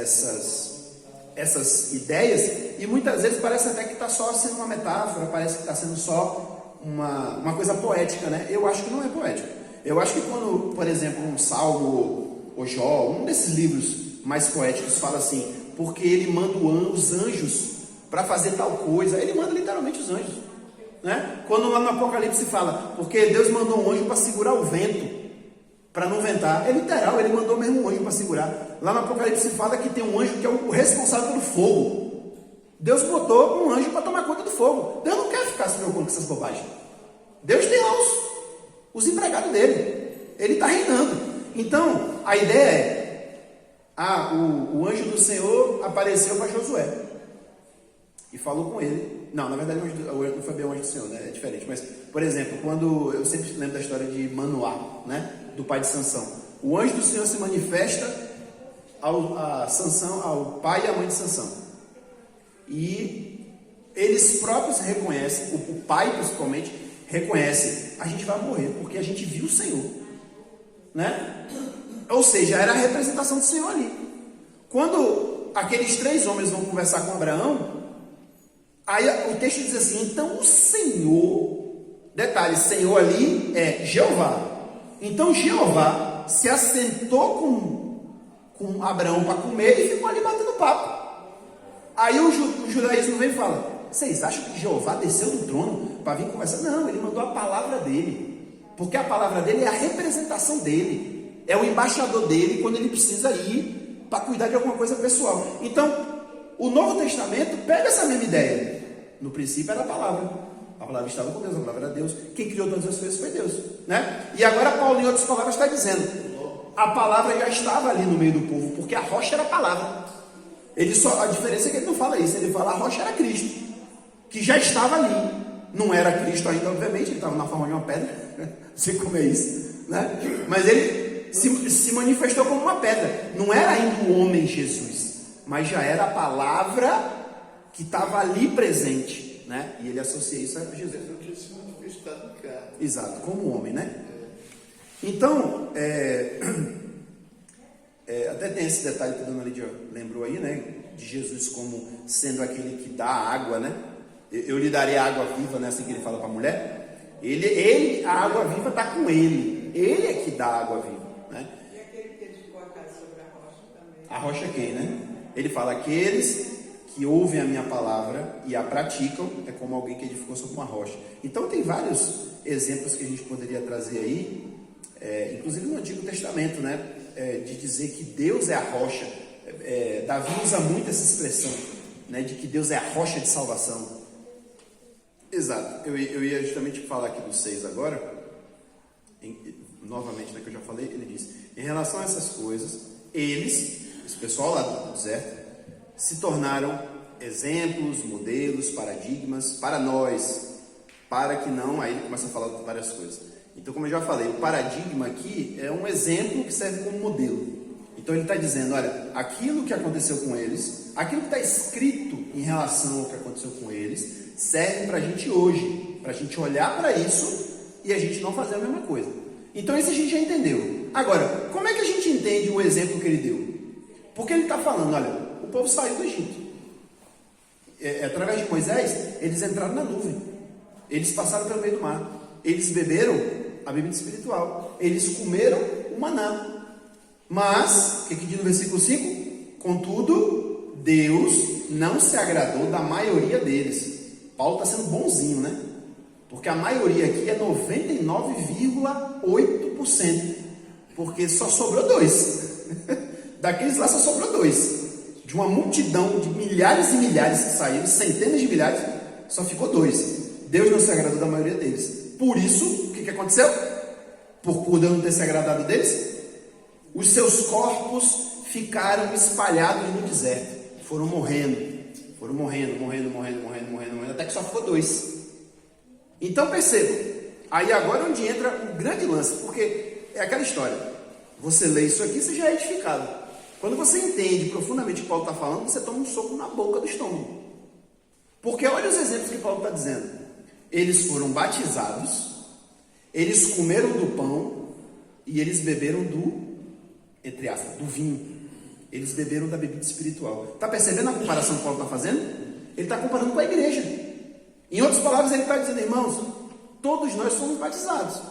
ideias e muitas vezes parece até que está só sendo uma metáfora, parece que está sendo só uma coisa poética, né? Eu acho que não é poético. Eu acho que quando, por exemplo, um Salmo ou Jó, um desses livros mais poéticos fala assim, porque ele manda os anjos para fazer tal coisa, ele manda literalmente os anjos, né? Quando lá no Apocalipse fala, porque Deus mandou um anjo para segurar o vento, para não ventar, é literal, ele mandou mesmo um anjo para segurar. Lá no Apocalipse fala que tem um anjo que é o responsável pelo fogo. Deus botou um anjo para tomar conta do fogo. Deus não quer ficar se preocupando com essas bobagens. Deus tem lá os empregados dele. Ele está reinando. Então, a ideia é, o anjo do Senhor apareceu para Josué e falou com ele. Não, na verdade não foi bem o anjo do Senhor, né? É diferente. Mas, por exemplo, quando eu sempre lembro da história de Manoá, né? Do pai de Sansão. O anjo do Senhor se manifesta ao pai e à mãe de Sansão. E eles próprios reconhecem, o pai principalmente, reconhece, a gente vai morrer, porque a gente viu o Senhor, né? Ou seja, era a representação do Senhor ali. Quando aqueles 3 homens vão conversar com Abraão, aí o texto diz assim, então o Senhor, detalhe, Senhor ali é Jeová. Então Jeová se assentou com Abraão para comer e ficou ali batendo papo. Aí o judaísmo vem e fala, vocês acham que Jeová desceu do trono para vir conversar? Não, ele mandou a palavra dele, porque a palavra dele é a representação dele, é o embaixador dele quando ele precisa ir para cuidar de alguma coisa pessoal. Então, o Novo Testamento pega essa mesma ideia. No princípio era a palavra estava com Deus, a palavra era Deus, quem criou todas as coisas foi Deus, né? E agora Paulo, em outras palavras, está dizendo, a palavra já estava ali no meio do povo, porque a rocha era a palavra. A diferença é que ele não fala isso, ele fala a rocha era Cristo, que já estava ali. Não era Cristo ainda, obviamente, ele estava na forma de uma pedra, não sei como é isso, né? Mas ele se manifestou como uma pedra. Não era ainda o homem Jesus, mas já era a palavra que estava ali presente, né? E ele associa isso a Jesus. Não tinha se manifestado em carne. Exato, como homem, né? Então, até tem esse detalhe que a dona Lídia lembrou aí, né? De Jesus como sendo aquele que dá a água, né? Eu lhe darei a água viva, né? Assim que ele fala para a mulher. A água viva está com ele. Ele é que dá a água viva, né? E aquele que edificou a casa sobre a rocha também. A rocha quem, né? Ele fala, aqueles que ouvem a minha palavra e a praticam, é como alguém que edificou sobre uma rocha. Então tem vários exemplos que a gente poderia trazer aí, inclusive no Antigo Testamento, né? De dizer que Deus é a rocha, Davi usa muito essa expressão, né, de que Deus é a rocha de salvação. Exato, eu ia justamente falar aqui do 6 agora, novamente, né, que eu já falei, ele diz, em relação a essas coisas, eles, esse pessoal lá do deserto, se tornaram exemplos, modelos, paradigmas para nós, para que não, aí ele começa a falar de várias coisas. Então, como eu já falei, o paradigma aqui é um exemplo que serve como modelo. Então ele está dizendo, olha, aquilo que aconteceu com eles, aquilo que está escrito em relação ao que aconteceu com eles, serve para a gente hoje, para a gente olhar para isso e a gente não fazer a mesma coisa. Então isso a gente já entendeu. Agora, como é que a gente entende o exemplo que ele deu? Porque ele está falando, olha, o povo saiu do Egito. Através de Moisés, eles entraram na nuvem. Eles passaram pelo meio do mar. Eles beberam a bebida espiritual. Eles comeram o maná. Mas, o que diz no versículo 5? Contudo, Deus não se agradou da maioria deles. Paulo está sendo bonzinho, né? Porque a maioria aqui é 99,8%. Porque só sobrou 2. Daqueles lá só sobrou 2. De uma multidão de milhares e milhares que saíram, centenas de milhares, só ficou 2. Deus não se agradou da maioria deles. Por isso, o que aconteceu? Por Deus não ter se agradado deles, os seus corpos ficaram espalhados no deserto. Foram morrendo, até que só ficou 2. Então percebam, aí agora é onde entra o grande lance, porque é aquela história, você lê isso aqui, você já é edificado. Quando você entende profundamente o que Paulo está falando, você toma um soco na boca do estômago. Porque olha os exemplos que Paulo está dizendo. Eles foram batizados, eles comeram do pão e eles beberam entre aspas, do vinho. Eles beberam da bebida espiritual. Está percebendo a comparação que Paulo está fazendo? Ele está comparando com a igreja. Em outras palavras, ele está dizendo, irmãos, todos nós somos batizados.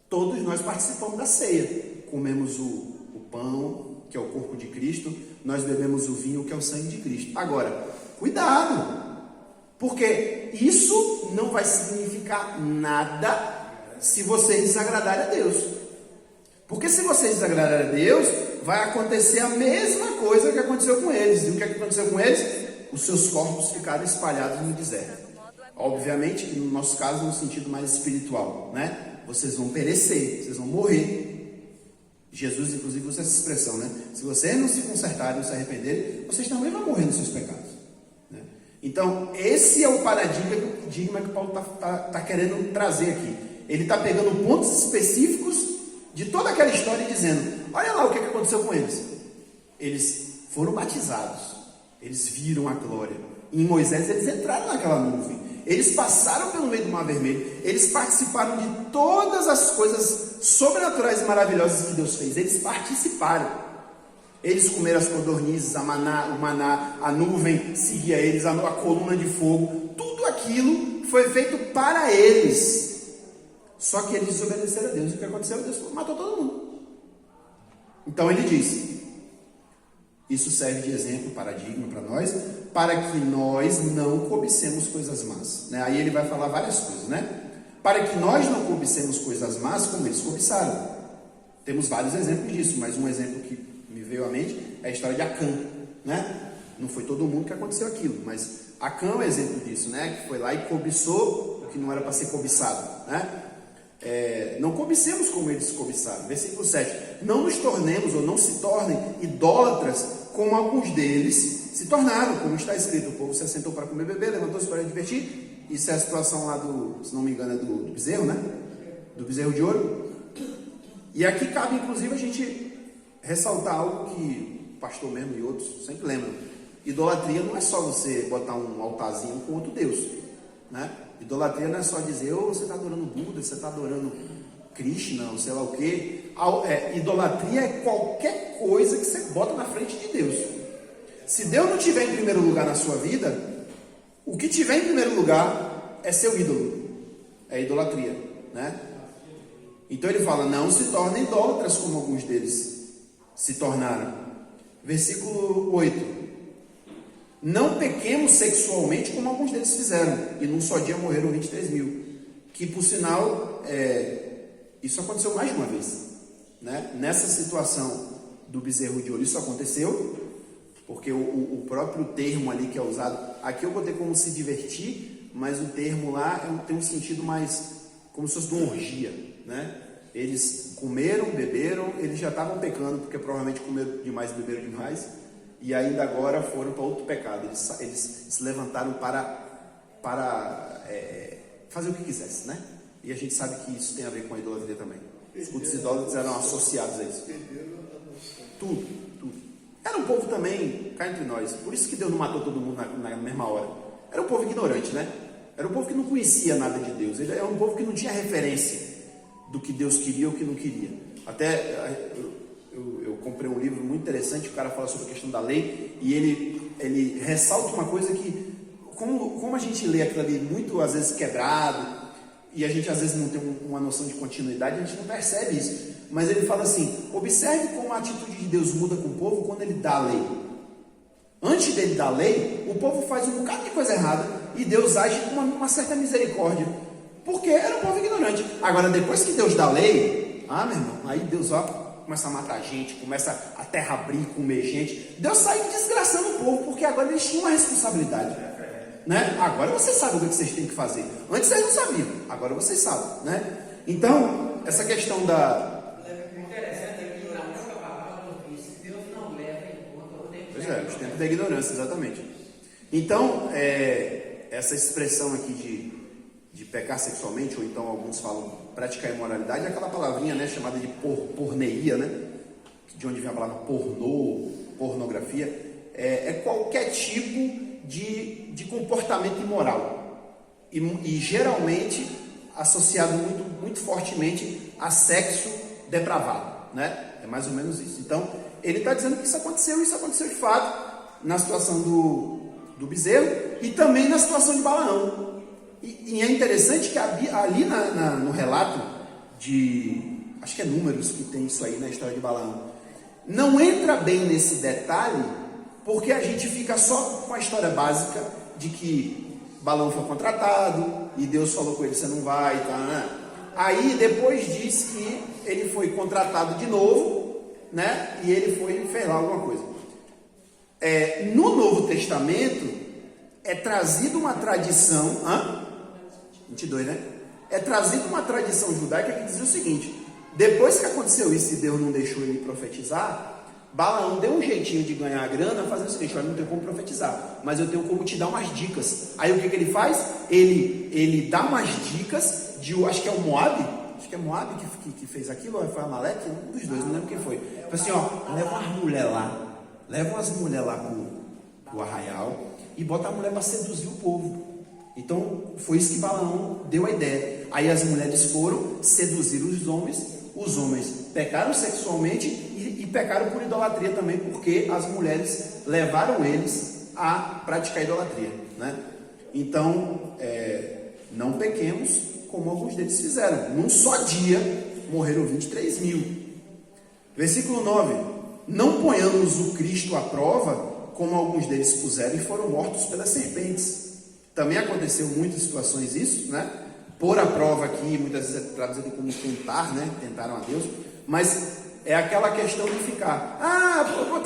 Todos nós participamos da ceia. Comemos o pão, que é o corpo de Cristo. Nós bebemos o vinho, que é o sangue de Cristo. Agora, cuidado. Porque isso não vai significar nada se vocês desagradarem a Deus. Porque se vocês desagradarem a Deus, vai acontecer a mesma coisa que aconteceu com eles. E o que aconteceu com eles? Os seus corpos ficaram espalhados no deserto. Obviamente que no nosso caso, no sentido mais espiritual, né? Vocês vão perecer, vocês vão morrer. Jesus, inclusive, usa essa expressão, né? Se vocês não se consertarem, não se arrependerem, vocês também vão morrer nos seus pecados. Né? Então, esse é o paradigma que Paulo está querendo trazer aqui. Ele está pegando pontos específicos de toda aquela história e dizendo, olha lá o que aconteceu com eles. Eles foram batizados, eles viram a glória. Em Moisés eles entraram naquela nuvem, eles passaram pelo meio do Mar Vermelho, eles participaram de todas as coisas sobrenaturais e maravilhosas que Deus fez. Eles participaram. Eles comeram as codornizes, o maná, a nuvem seguia eles, a coluna de fogo. Tudo aquilo foi feito para eles. Só que eles desobedeceram a Deus. E o que aconteceu? Deus matou todo mundo. Então ele diz, isso serve de exemplo, paradigma para nós, para que nós não cobicemos coisas más. Né? Aí ele vai falar várias coisas, né? Para que nós não cobicemos coisas más como eles cobiçaram. Temos vários exemplos disso, mas um exemplo que me veio à mente é a história de Acã, né? Não foi todo mundo que aconteceu aquilo, mas Acã é um exemplo disso, né? Que foi lá e cobiçou o que não era para ser cobiçado, né? Não cobicemos como eles cobiçaram. Versículo 7. Não nos tornemos ou não se tornem idólatras como alguns deles se tornaram, como está escrito, o povo se assentou para comer e beber, levantou-se para divertir. Isso é a situação lá se não me engano, é do bezerro, né? Do bezerro de ouro. E aqui cabe, inclusive, a gente ressaltar algo que o pastor mesmo e outros sempre lembram. Idolatria não é só você botar um altarzinho com outro Deus, né? Idolatria não é só dizer, você está adorando Buda, você está adorando Krishna, ou sei lá o quê. Idolatria é qualquer coisa que você bota na frente de Deus. Se Deus não estiver em primeiro lugar na sua vida, o que tiver em primeiro lugar é seu ídolo. É idolatria, né? Então ele fala, não se tornem idólatras como alguns deles se tornaram. Versículo 8. Não pequemos sexualmente como alguns deles fizeram, e num só dia morreram 23 mil. Que, por sinal, isso aconteceu mais de uma vez, né? Nessa situação do bezerro de ouro. Isso aconteceu, porque o próprio termo ali que é usado, aqui eu botei como se divertir, mas o termo lá tem um sentido mais como se fosse de uma orgia, né? Eles comeram, beberam, eles já estavam pecando, porque provavelmente comeram demais, beberam demais, e ainda agora foram para outro pecado. Eles se levantaram para fazer o que quisesse, né? E a gente sabe que isso tem a ver com a idolatria também. Os cultos idólatras eram associados a isso. Tudo. Era um povo também, cá entre nós, por isso que Deus não matou todo mundo na mesma hora. Era um povo ignorante, né? Era um povo que não conhecia nada de Deus. Ele era um povo que não tinha referência do que Deus queria ou o que não queria. Até eu comprei um livro muito interessante, o cara fala sobre a questão da lei, e ele ressalta uma coisa que, como a gente lê aquilo ali muito, às vezes, quebrado, e a gente às vezes não tem uma noção de continuidade, a gente não percebe isso. Mas ele fala assim: observe como a atitude de Deus muda com o povo quando ele dá a lei. Antes dele dar a lei, o povo faz um bocado de coisa errada e Deus age com uma certa misericórdia, porque era um povo ignorante. Agora, depois que Deus dá a lei, meu irmão, aí Deus começa a matar gente, começa a terra abrir, comer gente. Deus sai desgraçando o povo, porque agora eles tinham uma responsabilidade, né? Agora vocês sabem o que vocês têm que fazer. Antes vocês não sabiam, agora vocês sabem, né? Então, essa questão da... Pois é, os tempos da ignorância, exatamente. Então, essa expressão aqui de pecar sexualmente, ou então alguns falam praticar imoralidade, é aquela palavrinha, né, chamada de porneia, né, de onde vem a palavra pornô, pornografia, é qualquer tipo de comportamento imoral, e geralmente associado muito fortemente a sexo depravado, né? É mais ou menos isso. Então, ele está dizendo que isso aconteceu de fato na situação do bezerro e também na situação de Balaão. E é interessante que ali no relato acho que é Números que tem isso aí na história de Balaão, não entra bem nesse detalhe, porque a gente fica só com a história básica de que Balaão foi contratado e Deus falou com ele: você não vai, tá, né? Aí depois diz que ele foi contratado de novo, né? E ele fez lá alguma coisa. No Novo Testamento é trazida uma tradição, 22, né? É trazida uma tradição judaica que dizia o seguinte: depois que aconteceu isso e Deus não deixou ele profetizar, Balaão deu um jeitinho de ganhar a grana, fazendo o seguinte: olha, não tenho como profetizar, mas eu tenho como te dar umas dicas. Aí o que ele faz? Ele dá umas dicas acho que é o Moab, acho que é Moab que fez aquilo, ou foi Amaleque, um dos dois, não lembro quem foi. Falei assim: leva umas mulheres lá pro arraial e bota a mulher para seduzir o povo. Então foi isso que Balaão deu a ideia. Aí as mulheres foram seduzir os homens pecaram sexualmente e pecaram por idolatria também, porque as mulheres levaram eles a praticar idolatria, né? Então, não pequemos como alguns deles fizeram. Num só dia morreram 23 mil. Versículo 9: não ponhamos o Cristo à prova, como alguns deles puseram e foram mortos pelas serpentes. Também aconteceu em muitas situações isso, né? Pôr à prova aqui, muitas vezes é traduzido como tentar, né? Tentaram a Deus, mas é aquela questão de ficar: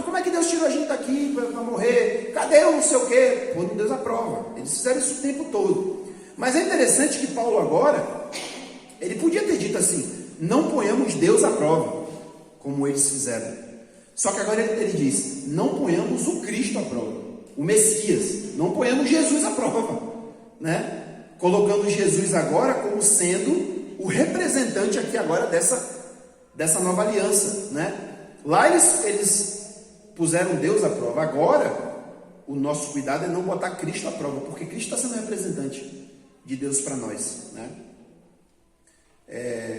como é que Deus tirou a gente daqui para morrer? Cadê eu não sei o quê? Pôr Deus à prova. Eles fizeram isso o tempo todo. Mas é interessante que Paulo agora, ele podia ter dito assim: não ponhamos Deus à prova, como eles fizeram. Só que agora ele diz: não ponhamos o Cristo à prova, o Messias, não ponhamos Jesus à prova, né? Colocando Jesus agora como sendo o representante aqui agora dessa nova aliança, né? Lá eles puseram Deus à prova. Agora o nosso cuidado é não botar Cristo à prova, porque Cristo está sendo representante de Deus para nós, né?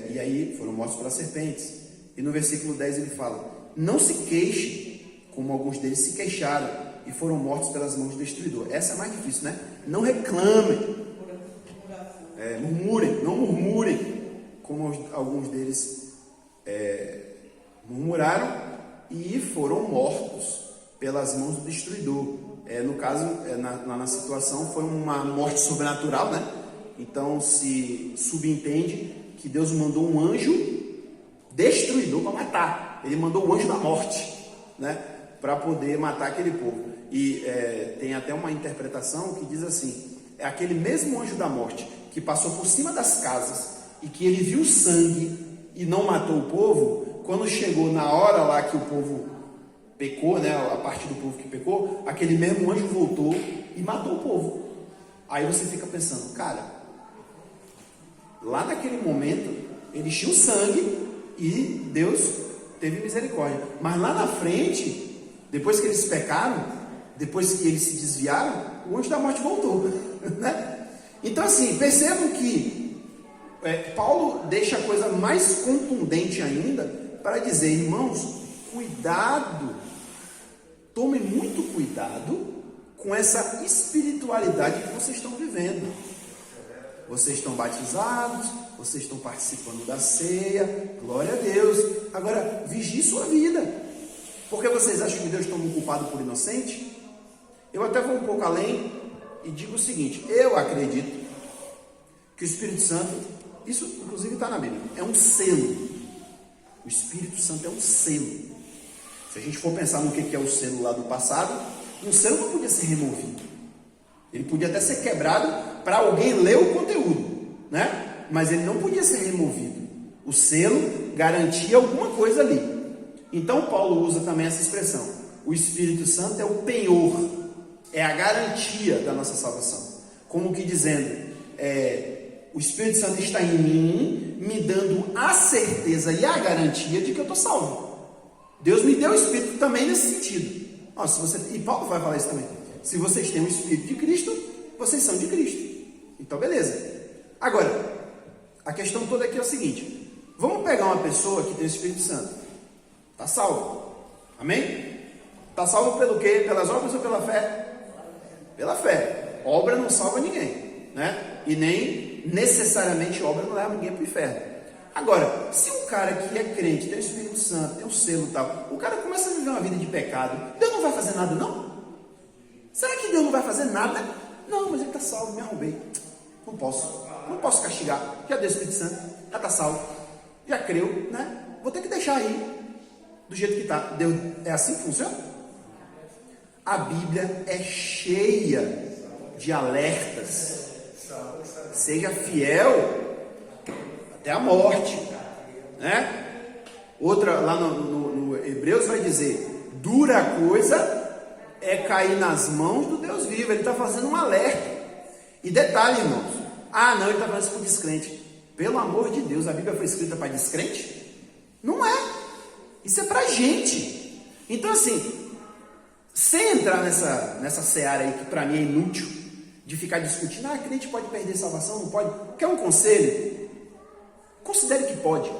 E aí foram mortos pelas serpentes. E no versículo 10 ele fala: não se queixe, como alguns deles se queixaram e foram mortos pelas mãos do destruidor. Essa é mais difícil, né? Não reclamem, não murmurem, como alguns deles murmuraram e foram mortos pelas mãos do destruidor. No caso, na situação, foi uma morte sobrenatural, né? Então se subentende que Deus mandou um anjo destruidor para matar. ele mandou o anjo da morte, né, para poder matar aquele povo. E tem até uma interpretação que diz assim: é aquele mesmo anjo da morte que passou por cima das casas e que ele viu sangue e não matou o povo. Quando chegou na hora lá que o povo pecou, né, a parte do povo que pecou, aquele mesmo anjo voltou e matou o povo. Aí você fica pensando, cara, lá naquele momento eles tinham sangue e Deus teve misericórdia, mas lá na frente, depois que eles pecaram, depois que eles se desviaram, o anjo da morte voltou, né? Então assim, percebam que Paulo deixa a coisa mais contundente ainda para dizer, irmãos, cuidado, tomem muito cuidado com essa espiritualidade que vocês estão vivendo. Vocês estão batizados, vocês estão participando da ceia, glória a Deus. Agora, vigie sua vida, porque vocês acham que Deus toma um culpado por inocente? Eu até vou um pouco além e digo o seguinte: eu acredito que o Espírito Santo, isso inclusive está na Bíblia, é um selo. O Espírito Santo é um selo. Se a gente for pensar no que é o selo lá do passado, um selo não podia ser removido. Ele podia até ser quebrado para alguém ler o conteúdo, né? Mas ele não podia ser removido. O selo garantia alguma coisa ali. Então Paulo usa também essa expressão. O Espírito Santo é o penhor, é a garantia da nossa salvação. Como que dizendo, o Espírito Santo está em mim, me dando a certeza e a garantia de que eu estou salvo. Deus me deu o Espírito também nesse sentido. E Paulo vai falar isso também. Se vocês têm o Espírito de Cristo, vocês são de Cristo. Então, beleza. Agora, a questão toda aqui é o seguinte: vamos pegar uma pessoa que tem o Espírito Santo. Está salvo. Amém? Está salvo pelo quê? Pelas obras ou pela fé? Pela fé. Obra não salva ninguém, né? E nem necessariamente obra não leva ninguém para o inferno. Agora, se um cara que é crente, tem o Espírito Santo, tem um selo e tal, o cara começa a viver uma vida de pecado, Deus não vai fazer nada, não? Será que Deus não vai fazer nada? Não, mas ele está salvo, me arrombei. Não posso castigar. Já deu o Espírito Santo, já está salvo, já creu, né? Vou ter que deixar aí do jeito que está. Deus, é assim que funciona? A Bíblia é cheia de alertas. Seja fiel até a morte, né? Outra, lá no Hebreus vai dizer, dura coisa é cair nas mãos do Deus vivo. Ele está fazendo um alerta. E detalhe, irmãos, não, ele está fazendo isso para descrente. Pelo amor de Deus, a Bíblia foi escrita para descrente? Não é. Isso é para gente. Então assim, sem entrar nessa seara aí que para mim é inútil, de ficar discutindo, crente pode perder salvação, não pode. Quer um conselho? Considere que pode.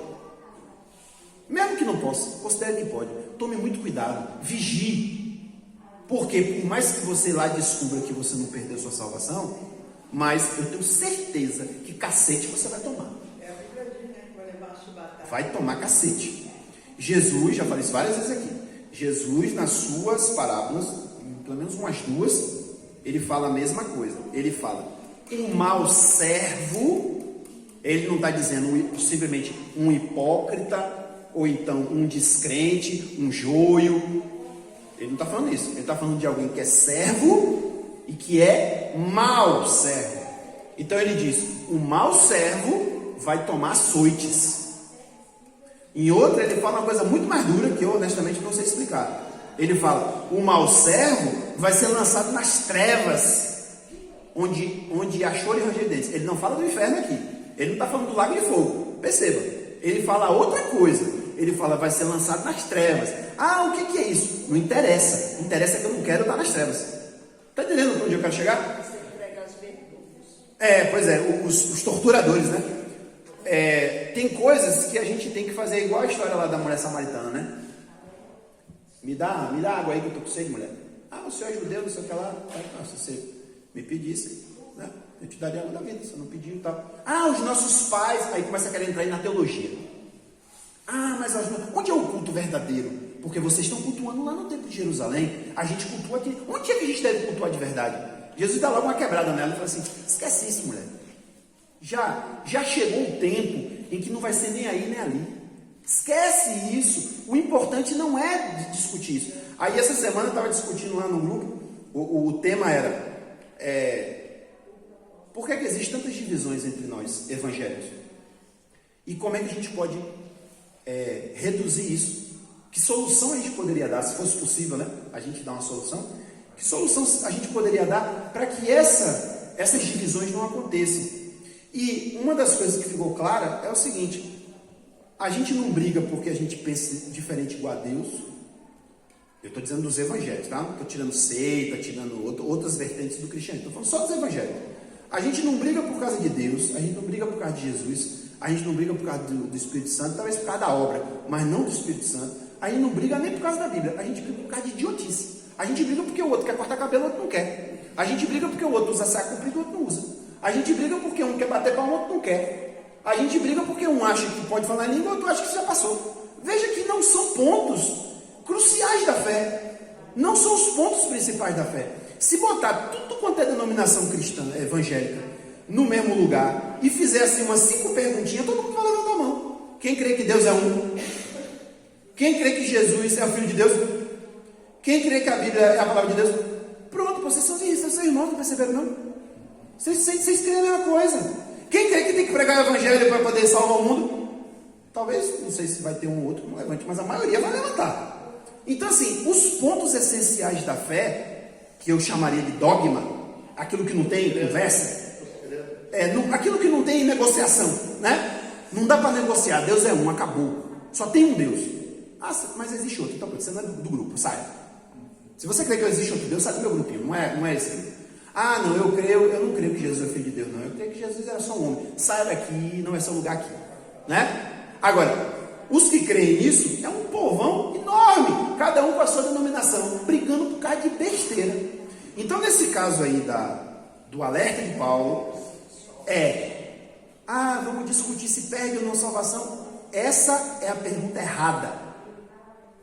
Mesmo que não possa, considere que pode. Tome muito cuidado, vigie. Porque por mais que você lá descubra que você não perdeu sua salvação, mas eu tenho certeza que cacete você vai tomar. A Bíblia diz, né, que vai levar chibatada. Vai tomar cacete. Jesus, já falei isso várias vezes aqui, Jesus nas suas parábolas, pelo menos umas duas, ele fala a mesma coisa. Ele fala, um mau servo. Ele não está dizendo simplesmente um hipócrita, ou então um descrente, um joio. Ele não está falando isso. Ele está falando de alguém que é servo e que é mau servo. Então ele diz, o mau servo vai tomar açoites. Em outra ele fala uma coisa muito mais dura que eu honestamente não sei explicar. Ele fala, o mau servo vai ser lançado nas trevas, onde há choro e ranger de dentes. Ele não fala do inferno aqui. Ele não está falando do lago de fogo, perceba. Ele fala outra coisa. Ele fala, vai ser lançado nas trevas. O que é isso? Não interessa. Interessa que eu não quero estar nas trevas. Está entendendo onde eu quero chegar? Você prega aos verdugos. Pois é, os torturadores, né? Tem coisas que a gente tem que fazer igual a história lá da mulher samaritana, né? Me dá água aí que eu estou com sede, mulher. O senhor é judeu, não sei o que lá. Se você me pedisse, né? Eu te daria água da vida, você não pediu e tal. Os nossos pais, aí começa a querer entrar aí na teologia. Mas onde é o culto verdadeiro? Porque vocês estão cultuando lá no templo de Jerusalém. A gente cultua aqui. Onde é que a gente deve cultuar de verdade? Jesus dá logo uma quebrada nela e fala assim, esquece isso, mulher. Já chegou o tempo em que não vai ser nem aí nem ali. Esquece isso. O importante não é discutir isso. Aí essa semana eu estava discutindo lá no grupo, o tema era por que existem tantas divisões entre nós, evangélicos? E como é que a gente pode reduzir isso? Que solução a gente poderia dar, se fosse possível, né? A gente dar uma solução. Que solução a gente poderia dar para que essas divisões não aconteçam? E uma das coisas que ficou clara é o seguinte: a gente não briga porque a gente pensa diferente igual a Deus. Eu estou dizendo dos evangélicos, tá? Não estou tirando seita, tirando outras vertentes do cristianismo. Estou falando só dos evangélicos. A gente não briga por causa de Deus, a gente não briga por causa de Jesus, a gente não briga por causa do Espírito Santo, talvez por causa da obra, mas não do Espírito Santo. A gente não briga nem por causa da Bíblia, a gente briga por causa de idiotice. A gente briga porque o outro quer cortar cabelo, o outro não quer. A gente briga porque o outro usa saco comprido, o outro não usa. A gente briga porque um quer bater palma, o outro não quer. A gente briga porque um acha que pode falar em língua, o outro acha que já passou. Veja que não são pontos cruciais da fé. Não são os pontos principais da fé. Se botar tudo quanto é denominação cristã, evangélica, no mesmo lugar, e fizer assim umas 5 perguntinhas, todo mundo vai levantar a mão. Quem crê que Deus é um? Quem crê que Jesus é o Filho de Deus? Quem crê que a Bíblia é a palavra de Deus? Pronto, vocês são irmãos, não perceberam não? Vocês creem a mesma coisa. Quem crê que tem que pregar o evangelho para poder salvar o mundo? Talvez, não sei se vai ter um ou outro que não levante, mas a maioria vai levantar. Então assim, os pontos essenciais da fé, que eu chamaria de dogma, aquilo que não tem conversa, aquilo que não tem negociação, né? Não dá para negociar, Deus é um, acabou. Só tem um Deus. Ah, mas existe outro, então você não é do grupo, sai. Se você crê que existe outro Deus, sai do meu grupinho, não é esse. Ah, não, eu não creio que Jesus é filho de Deus, não. Eu creio que Jesus era só um homem. Sai daqui, não é seu lugar aqui, né? Agora, os que creem nisso é um povão enorme, cada um com a sua denominação, brigando por causa de besteira. Então, nesse caso aí do alerta de Paulo, vamos discutir se perde ou não salvação. Essa é a pergunta errada.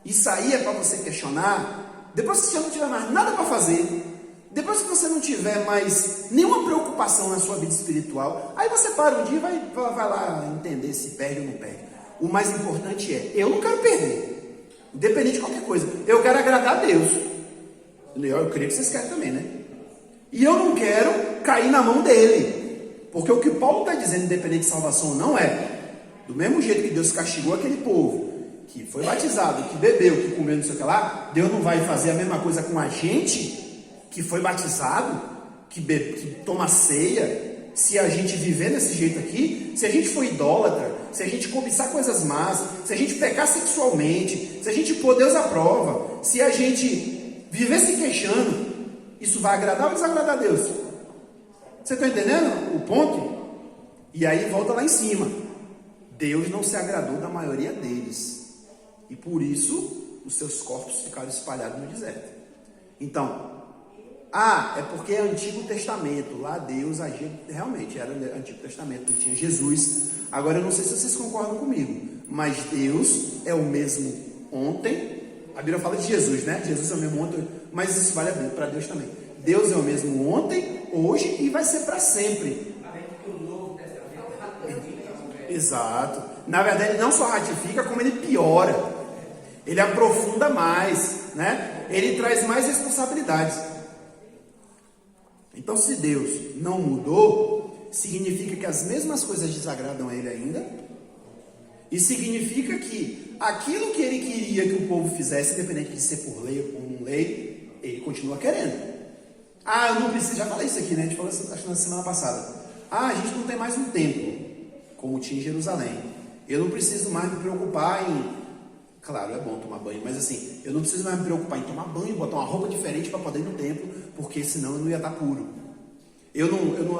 Isso aí é para você questionar depois que você não tiver mais nada para fazer, depois que você não tiver mais nenhuma preocupação na sua vida espiritual. Aí você para um dia e vai lá entender se perde ou não perde. O mais importante eu não quero perder, independente de qualquer coisa. Eu quero agradar a Deus. Eu creio que vocês querem também, né? E eu não quero cair na mão dele, porque o que Paulo está dizendo, independente de salvação ou não, do mesmo jeito que Deus castigou aquele povo que foi batizado, que bebeu, que comeu, não sei o que lá, Deus não vai fazer a mesma coisa com a gente que foi batizado, que toma ceia. Se a gente viver desse jeito aqui, se a gente for idólatra, se a gente cobiçar coisas más, se a gente pecar sexualmente, se a gente pôr Deus à prova, se a gente viver se queixando, isso vai agradar ou desagradar a Deus? Você está entendendo o ponto? E aí volta lá em cima. Deus não se agradou da maioria deles. E por isso, os seus corpos ficaram espalhados no deserto. Então, é porque é Antigo Testamento. Lá Deus agia, realmente era Antigo Testamento, não tinha Jesus. Agora eu não sei se vocês concordam comigo, mas Deus é o mesmo ontem. A Bíblia fala de Jesus, né? Jesus é o mesmo ontem, mas isso vale para Deus também. Deus é o mesmo ontem, hoje e vai ser para sempre. Exato. Na verdade, ele não só ratifica, como ele piora. Ele aprofunda mais, né? Ele traz mais responsabilidades. Então, se Deus não mudou, significa que as mesmas coisas desagradam a ele ainda. E significa que aquilo que ele queria que o povo fizesse, independente de ser por lei ou por não lei, ele continua querendo. Eu não preciso, já falei isso aqui, né? A gente falou isso, acho que na semana passada. A gente não tem mais um templo, como tinha em Jerusalém. Eu não preciso mais me preocupar em... Claro, é bom tomar banho, mas assim, eu não preciso mais me preocupar em tomar banho, botar uma roupa diferente para poder ir no templo, porque senão eu não ia estar puro.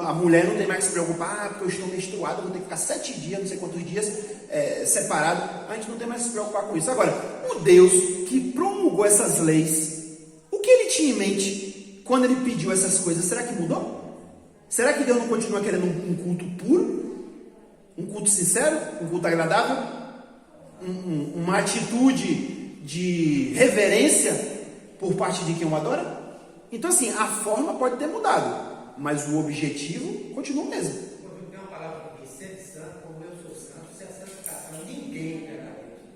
A mulher não tem mais que se preocupar, porque eu estou menstruada, vou ter que ficar 7 dias, não sei quantos dias, separado. A gente não tem mais que se preocupar com isso. Agora, o Deus que promulgou essas leis, o que ele tinha em mente quando ele pediu essas coisas? Será que mudou? Será que Deus não continua querendo um culto puro? Um culto sincero? Um culto agradável? Uma atitude de reverência por parte de quem o adora? Então assim, a forma pode ter mudado, mas o objetivo continua o mesmo. Tem uma palavra que diz: sede santo como eu sou santo. Se a santificação ninguém pega Deus.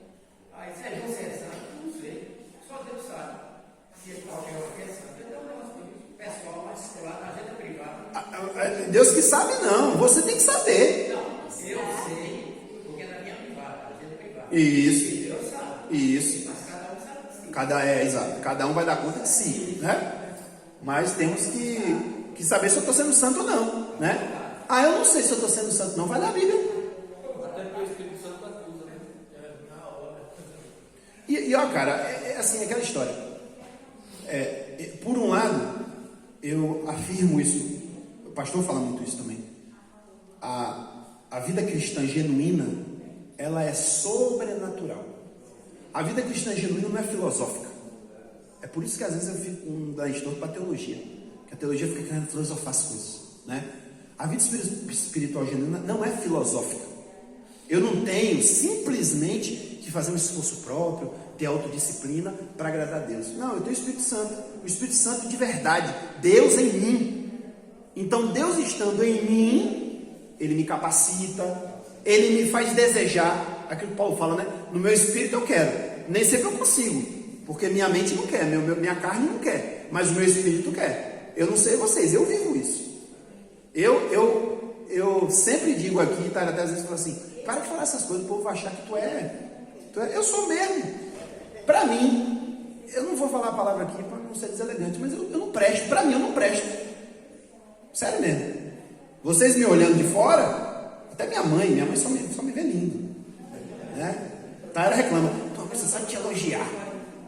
Deus que sabe, não. Você tem que saber. Não, eu sei, porque é na minha privada, a vida privada. Isso. E Deus sabe. Isso. Mas cada um sabe de si. Exato. Cada um vai dar conta de si, né? Mas temos que saber se eu estou sendo santo ou não, né? Ah, eu não sei se eu estou sendo santo, não. Vai na Bíblia. Até porque o Espírito Santo acusa, né? Na hora. E ó, cara, assim, aquela história. Por um lado, eu afirmo isso. O pastor fala muito isso também. A vida cristã genuína, ela é sobrenatural. A vida cristã genuína não é filosófica. É por isso que às vezes eu fico da história para a teologia. Que a teologia fica querendo filosofar as coisas, né? A vida espiritual genuína não é filosófica. Eu não tenho simplesmente que fazer um esforço próprio, ter autodisciplina para agradar a Deus. Não, eu tenho o Espírito Santo. O Espírito Santo de verdade. Deus em mim. Então Deus estando em mim, Ele me capacita, Ele me faz desejar aquilo que Paulo fala, né? No meu espírito eu quero, nem sempre eu consigo, porque minha mente não quer, minha carne não quer, mas o meu espírito quer. Eu não sei vocês, eu vivo isso. Eu sempre digo aqui, tá, até às vezes falo assim, para de falar essas coisas, o povo vai achar que tu é. Eu sou mesmo. Para mim, eu não vou falar a palavra aqui para não ser deselegante, mas eu não presto. Para mim, eu não presto. Sério mesmo. Vocês me olhando de fora, até minha mãe só me vê lindo, né? Tá, ela reclama, você sabe te elogiar,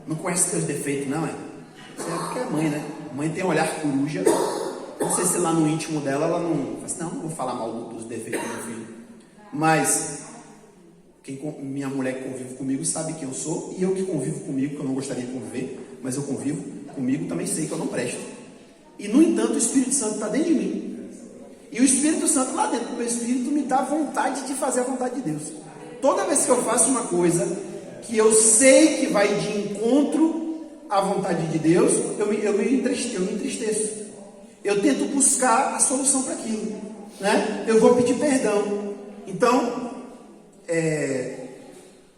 não conhece teus defeitos, não, é? Isso é porque é mãe, né? Mãe tem um olhar coruja. Não sei se lá no íntimo dela ela não fala assim, não vou falar mal dos defeitos do meu filho. Mas minha mulher que convive comigo sabe quem eu sou, e eu que convivo comigo, que eu não gostaria de conviver, mas eu convivo comigo, também sei que eu não presto. E no entanto o Espírito Santo está dentro de mim, e o Espírito Santo lá dentro do meu espírito me dá vontade de fazer a vontade de Deus. Toda vez que eu faço uma coisa que eu sei que vai de encontro à vontade de Deus, eu me entristeço. Eu tento buscar a solução para aquilo, né? Eu vou pedir perdão. Então,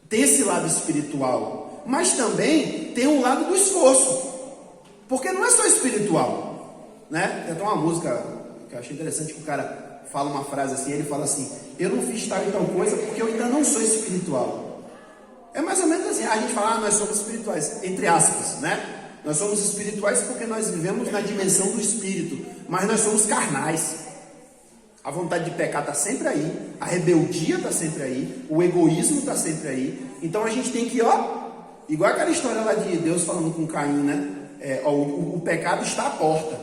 tem esse lado espiritual, mas também tem um lado do esforço, porque não é só espiritual, né? Tem até uma música que eu achei interessante, que o cara fala uma frase assim, ele fala assim, eu não fiz tal e tal coisa porque eu ainda não sou espiritual. É mais ou menos assim, a gente fala, nós somos espirituais, entre aspas, né? Nós somos espirituais porque nós vivemos na dimensão do espírito, mas nós somos carnais. A vontade de pecar está sempre aí, a rebeldia está sempre aí, o egoísmo está sempre aí. Então a gente tem que, igual aquela história lá de Deus falando com Caim, né? O pecado está à porta,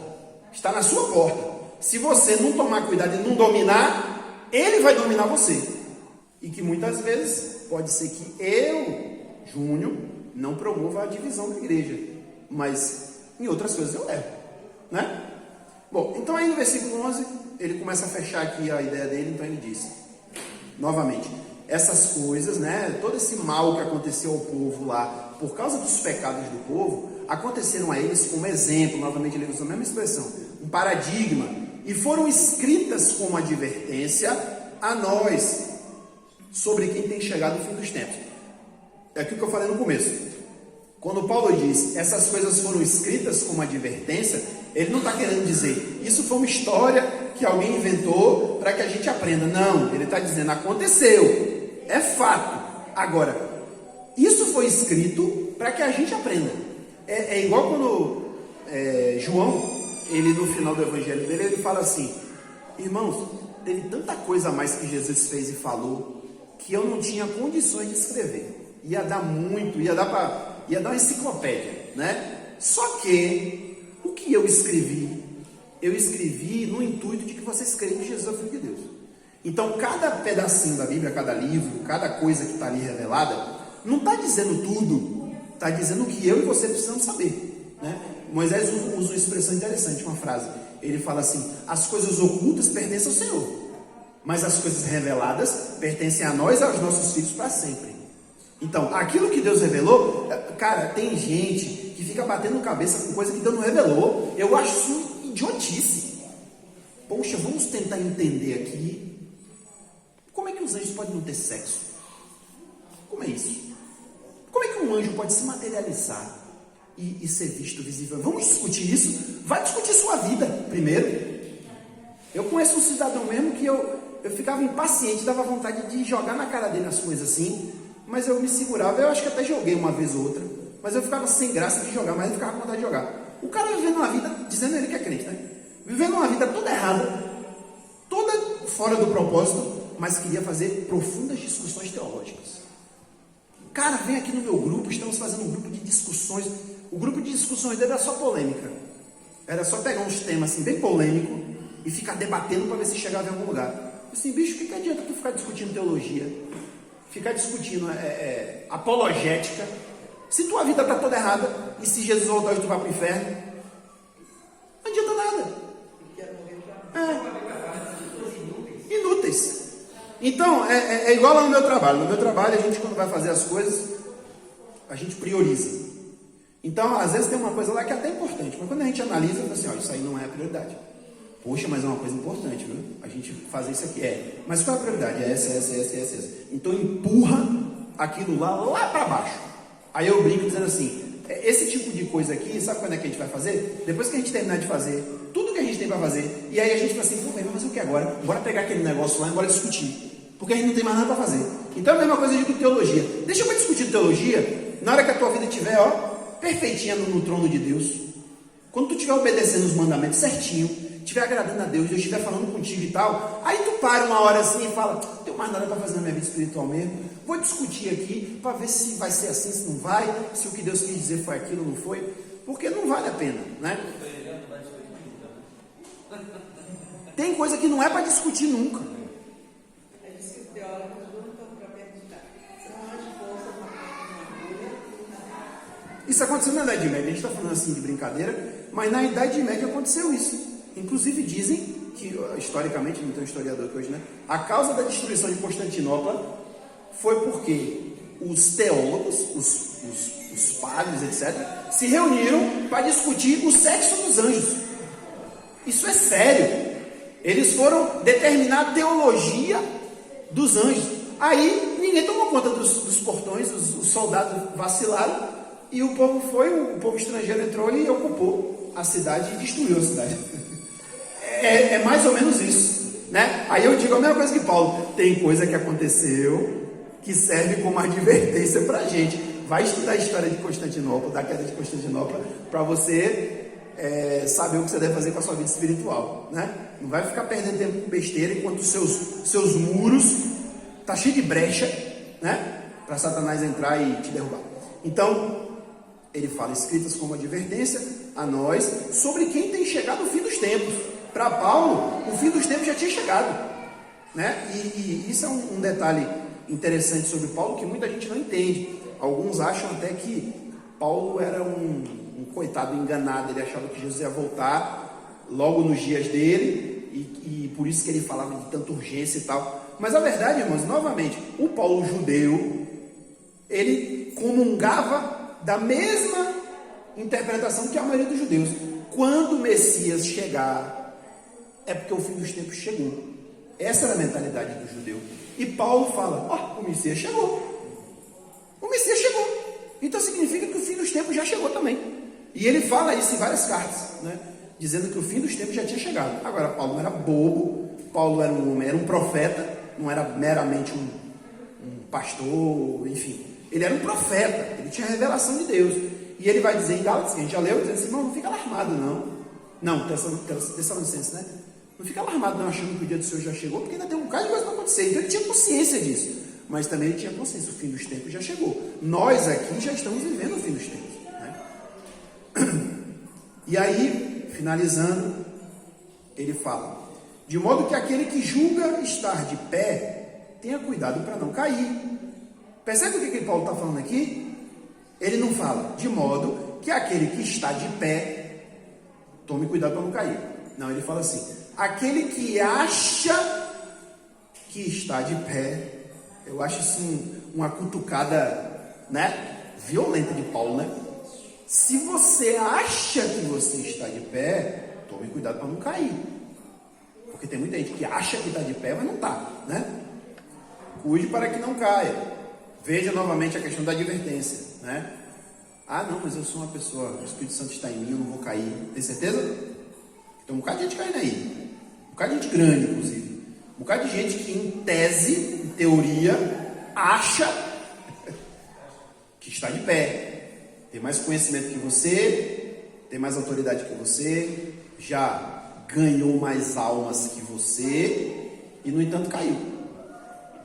está na sua porta. Se você não tomar cuidado e não dominar, ele vai dominar você. E que muitas vezes pode ser que eu, Júnior, não promova a divisão da igreja, mas em outras coisas eu erro, né? Bom, então aí no versículo 11, ele começa a fechar aqui a ideia dele, então ele diz, novamente, essas coisas, né, todo esse mal que aconteceu ao povo lá, por causa dos pecados do povo, aconteceram a eles como exemplo, novamente ele usa a mesma expressão, um paradigma, e foram escritas como advertência a nós, sobre quem tem chegado o fim dos tempos. É aquilo que eu falei no começo. Quando Paulo diz, essas coisas foram escritas como advertência, ele não está querendo dizer, isso foi uma história que alguém inventou para que a gente aprenda. Não, ele está dizendo, aconteceu, é fato. Agora, isso foi escrito para que a gente aprenda. É igual quando João, ele no final do evangelho dele, ele fala assim, irmãos, teve tanta coisa a mais que Jesus fez e falou, que eu não tinha condições de escrever. Ia dar muito, ia dar uma enciclopédia, né? Só que o que eu escrevi no intuito de que vocês creem que Jesus é o Filho de Deus. Então, cada pedacinho da Bíblia, cada livro, cada coisa que está ali revelada, não está dizendo tudo, está dizendo o que eu e você precisamos saber, né? Moisés usa uma expressão interessante, uma frase. Ele fala assim, as coisas ocultas pertencem ao Senhor, mas as coisas reveladas pertencem a nós e aos nossos filhos para sempre. Então, aquilo que Deus revelou, cara, tem gente que fica batendo cabeça com coisa que Deus não revelou. Eu acho isso idiotice. Poxa, vamos tentar entender aqui. Como é que os anjos podem não ter sexo? Como é isso? Como é que um anjo pode se materializar e ser visto visível? Vamos discutir isso? Vai discutir sua vida primeiro. Eu conheço um cidadão mesmo que eu ficava impaciente, dava vontade de jogar na cara dele as coisas assim, mas eu me segurava. Eu acho que até joguei uma vez ou outra, mas eu ficava sem graça de jogar, mas eu ficava com vontade de jogar. O cara vivendo uma vida, dizendo ele que é crente, né? Vivendo uma vida toda errada, toda fora do propósito, mas queria fazer profundas discussões teológicas. Cara, vem aqui no meu grupo, estamos fazendo um grupo de discussões. O grupo de discussões dele era só polêmica. Era só pegar uns temas assim, bem polêmicos, e ficar debatendo para ver se chegava em algum lugar. Assim, bicho, o que adianta tu ficar discutindo teologia? Ficar discutindo apologética? Se tua vida está toda errada, e se Jesus voltar hoje tu vai para o inferno, não adianta nada. Inúteis. Então, é igual lá no meu trabalho. No meu trabalho, a gente, quando vai fazer as coisas, a gente prioriza. Então, às vezes tem uma coisa lá que é até importante, mas quando a gente analisa, fala assim, ó, isso aí não é a prioridade. Poxa, mas é uma coisa importante, viu? A gente fazer isso aqui. Mas qual é a prioridade? É essa. Então, empurra aquilo lá para baixo. Aí eu brinco dizendo assim, esse tipo de coisa aqui, sabe quando é que a gente vai fazer? Depois que a gente terminar de fazer tudo que a gente tem para fazer, e aí a gente fala assim, vamos fazer o que agora? Bora pegar aquele negócio lá e bora discutir. Porque a gente não tem mais nada para fazer. Então, é a mesma coisa de teologia. Deixa eu discutir teologia, na hora que a tua vida estiver, perfeitinha no trono de Deus, quando tu estiver obedecendo os mandamentos certinho, estiver agradando a Deus, Deus estiver falando contigo e tal, aí tu para uma hora assim e fala, não tenho mais nada para fazer na minha vida espiritual mesmo, vou discutir aqui para ver se vai ser assim, se não vai, se o que Deus quis dizer foi aquilo ou não foi, porque não vale a pena, né? Tem coisa que não é para discutir nunca. É isso que os teólogos não estão para acreditar. São as forças na agulha. Isso aconteceu na Idade Média, a gente está falando assim de brincadeira, mas na Idade Média aconteceu isso. Inclusive dizem que, historicamente, não tem um historiador aqui hoje, né? A causa da destruição de Constantinopla foi porque os teólogos, os padres, etc., se reuniram para discutir o sexo dos anjos. Isso é sério. Eles foram determinar a teologia dos anjos. Aí ninguém tomou conta dos portões, os soldados vacilaram, e o povo estrangeiro entrou e ocupou a cidade e destruiu a cidade. É mais ou menos isso, né? Aí eu digo a mesma coisa que Paulo, tem coisa que aconteceu que serve como advertência para a gente. Vai estudar a história de Constantinopla, da queda de Constantinopla, para você saber o que você deve fazer com a sua vida espiritual, né? Não vai ficar perdendo tempo com besteira enquanto os seus muros tá cheio de brecha, né? Para Satanás entrar e te derrubar. Então, ele fala escritas como advertência a nós sobre quem tem chegado o fim dos tempos. Para Paulo, o fim dos tempos já tinha chegado, né? E isso é um detalhe interessante sobre Paulo que muita gente não entende. Alguns acham até que Paulo era um coitado enganado, ele achava que Jesus ia voltar logo nos dias dele e por isso que ele falava de tanta urgência e tal. Mas a verdade, irmãos, novamente, o Paulo judeu, ele comungava da mesma interpretação que a maioria dos judeus. Quando o Messias chegar, é porque o fim dos tempos chegou. Essa era a mentalidade do judeu. E Paulo fala, o Messias chegou. O Messias chegou. Então significa que o fim dos tempos já chegou também. E ele fala isso em várias cartas, né? Dizendo que o fim dos tempos já tinha chegado. Agora, Paulo não era bobo, Paulo era um homem, era um profeta, não era meramente um pastor, enfim. Ele era um profeta, ele tinha a revelação de Deus. E ele vai dizer em Gálatas, que a gente já leu, dizendo assim, não fica alarmado não, Tessalonicenses, né? Não fica alarmado não, achando que o dia do Senhor já chegou, porque ainda tem um bocado de coisa para acontecer. Então ele tinha consciência disso, mas também ele tinha consciência, o fim dos tempos já chegou. Nós aqui já estamos vivendo o fim dos tempos, né? E aí, finalizando, ele fala, de modo que aquele que julga estar de pé, tenha cuidado para não cair. Percebe o que Paulo está falando aqui? Ele não fala, de modo que aquele que está de pé, tome cuidado para não cair. Não, ele fala assim, aquele que acha que está de pé. Eu acho isso uma cutucada, né, violenta de Paulo, né? Se você acha que você está de pé, tome cuidado para não cair. Porque tem muita gente que acha que está de pé, mas não está, né? Cuide para que não caia. Veja novamente a questão da advertência, né? Não, mas eu sou uma pessoa, o Espírito Santo está em mim, eu não vou cair. Tem certeza? Tem um bocado de gente caindo aí. bocado de gente grande, inclusive, um bocado de gente que em tese, em teoria, acha que está de pé, tem mais conhecimento que você, tem mais autoridade que você, já ganhou mais almas que você e, no entanto, caiu.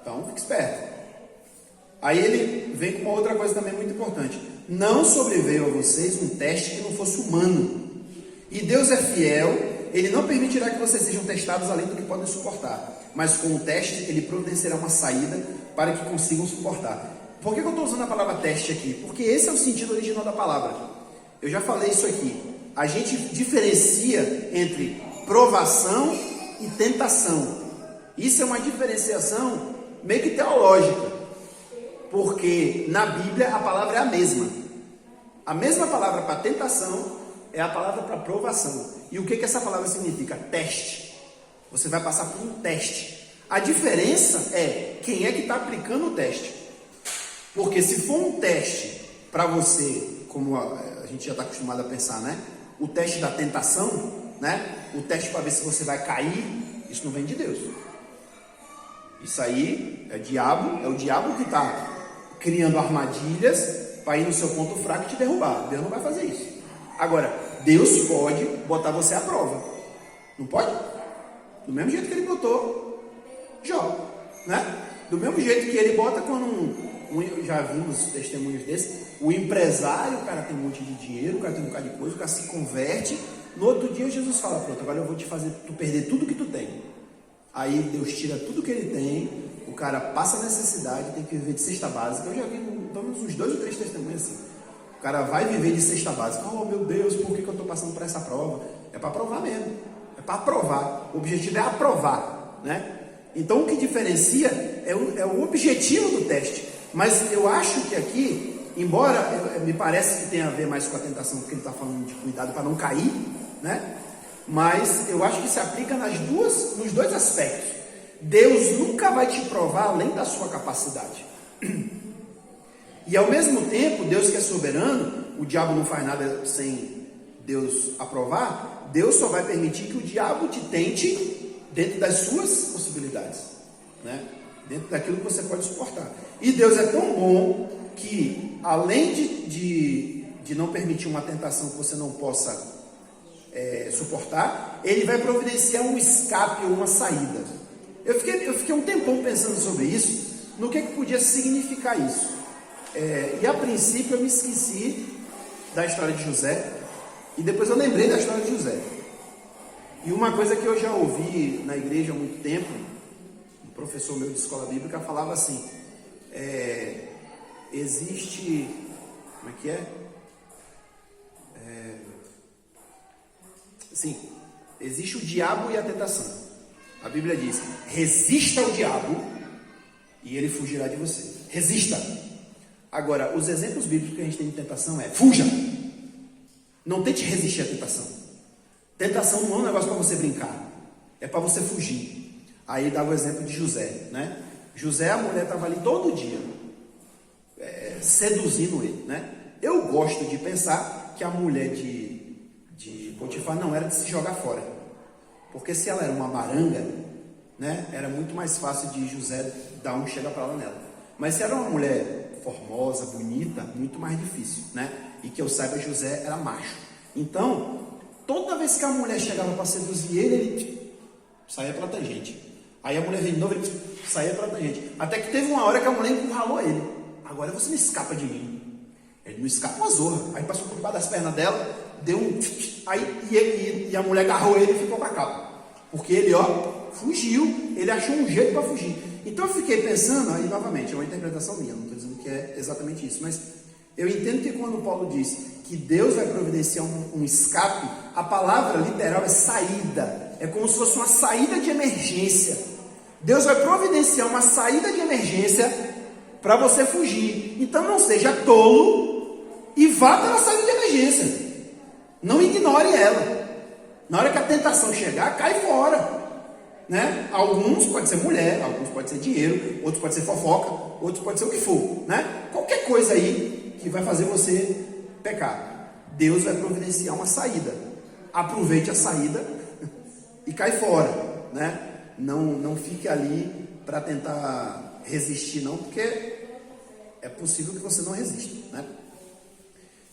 Então, fique esperto. Aí ele vem com uma outra coisa também muito importante. Não sobreveio a vocês um teste que não fosse humano. E Deus é fiel, Ele não permitirá que vocês sejam testados além do que podem suportar. Mas com o teste, Ele providenciará uma saída para que consigam suportar. Por que eu estou usando a palavra teste aqui? Porque esse é o sentido original da palavra. Eu já falei isso aqui. A gente diferencia entre provação e tentação. Isso é uma diferenciação meio que teológica. Porque na Bíblia a palavra é a mesma. A mesma palavra para tentação é a palavra para provação. E o que essa palavra significa? Teste. Você vai passar por um teste. A diferença é quem é que está aplicando o teste. Porque se for um teste para você, como a gente já está acostumado a pensar, né? O teste da tentação, né? O teste para ver se você vai cair, isso não vem de Deus. Isso aí é o diabo que está criando armadilhas para ir no seu ponto fraco e te derrubar. Deus não vai fazer isso. Agora, Deus pode botar você à prova. Não pode? Do mesmo jeito que ele botou Jó, né? Do mesmo jeito que ele bota quando já vimos testemunhos desses, o empresário, o cara tem um monte de dinheiro, o cara tem um bocado de coisa, o cara se converte, no outro dia Jesus fala, pronto, agora eu vou te fazer tu perder tudo que tu tem. Aí Deus tira tudo que ele tem, o cara passa necessidade, tem que viver de cesta básica. Eu já vi pelo menos uns 2 ou 3 testemunhos assim. O cara vai viver de cesta básica. Oh meu Deus, por que eu estou passando por essa prova? É para provar mesmo, é para aprovar. O objetivo é aprovar, né? Então o que diferencia é o objetivo do teste. Mas eu acho que aqui, embora me parece que tenha a ver mais com a tentação, porque ele está falando de cuidado para não cair, né? Mas eu acho que se aplica nos dois aspectos. Deus nunca vai te provar além da sua capacidade. E ao mesmo tempo, Deus que é soberano, o diabo não faz nada sem Deus aprovar. Deus só vai permitir que o diabo te tente dentro das suas possibilidades, né? Dentro daquilo que você pode suportar. E Deus é tão bom que, além de não permitir uma tentação que você não possa suportar, Ele vai providenciar um escape ou uma saída. Eu fiquei um tempão pensando sobre isso, no que podia significar isso. E a princípio eu me esqueci da história de José, e depois eu lembrei da história de José. E uma coisa que eu já ouvi na igreja há muito tempo, um professor meu de escola bíblica falava assim, existe, como é que é? Sim, existe o diabo e a tentação. A Bíblia diz, resista ao diabo e ele fugirá de você. Resista. Agora, os exemplos bíblicos que a gente tem de tentação fuja. Não tente resistir à tentação. Tentação não é um negócio para você brincar, é para você fugir. Aí dava o exemplo de José, né? José, a mulher estava ali todo dia, seduzindo ele, né? Eu gosto de pensar que a mulher de Potifar não era de se jogar fora, porque se ela era uma baranga, né? Era muito mais fácil de José dar um chega para lá nela. Mas se era uma mulher formosa, bonita, muito mais difícil, né? E que eu saiba, José era macho. Então, toda vez que a mulher chegava para seduzir ele saía pela tangente. Aí a mulher veio de novo, ele saía pela tangente. Até que teve uma hora que a mulher encurralou ele. Agora você não escapa de mim. Ele não escapa uma zorra. Aí passou por debaixo das pernas dela, deu um... Aí, e a mulher agarrou ele e ficou com a capa. Porque ele, fugiu. Ele achou um jeito para fugir. Então eu fiquei pensando, aí novamente, é uma interpretação minha, não estou dizendo que é exatamente isso, mas eu entendo que quando Paulo diz que Deus vai providenciar um escape, a palavra literal é saída, é como se fosse uma saída de emergência. Deus vai providenciar uma saída de emergência para você fugir. Então não seja tolo e vá pela saída de emergência. Não ignore ela. Na hora que a tentação chegar, cai fora. Né? Alguns pode ser mulher, alguns pode ser dinheiro, outros pode ser fofoca, outros pode ser o que for, né? Qualquer coisa aí que vai fazer você pecar, Deus vai providenciar uma saída. Aproveite a saída e cai fora. né? Não fique ali para tentar resistir, não, porque é possível que você não resista, né?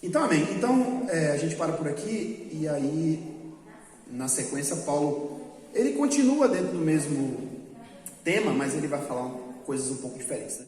Então, amém. Então, a gente para por aqui e aí, na sequência, Paulo, ele continua dentro do mesmo tema, mas ele vai falar coisas um pouco diferentes, né?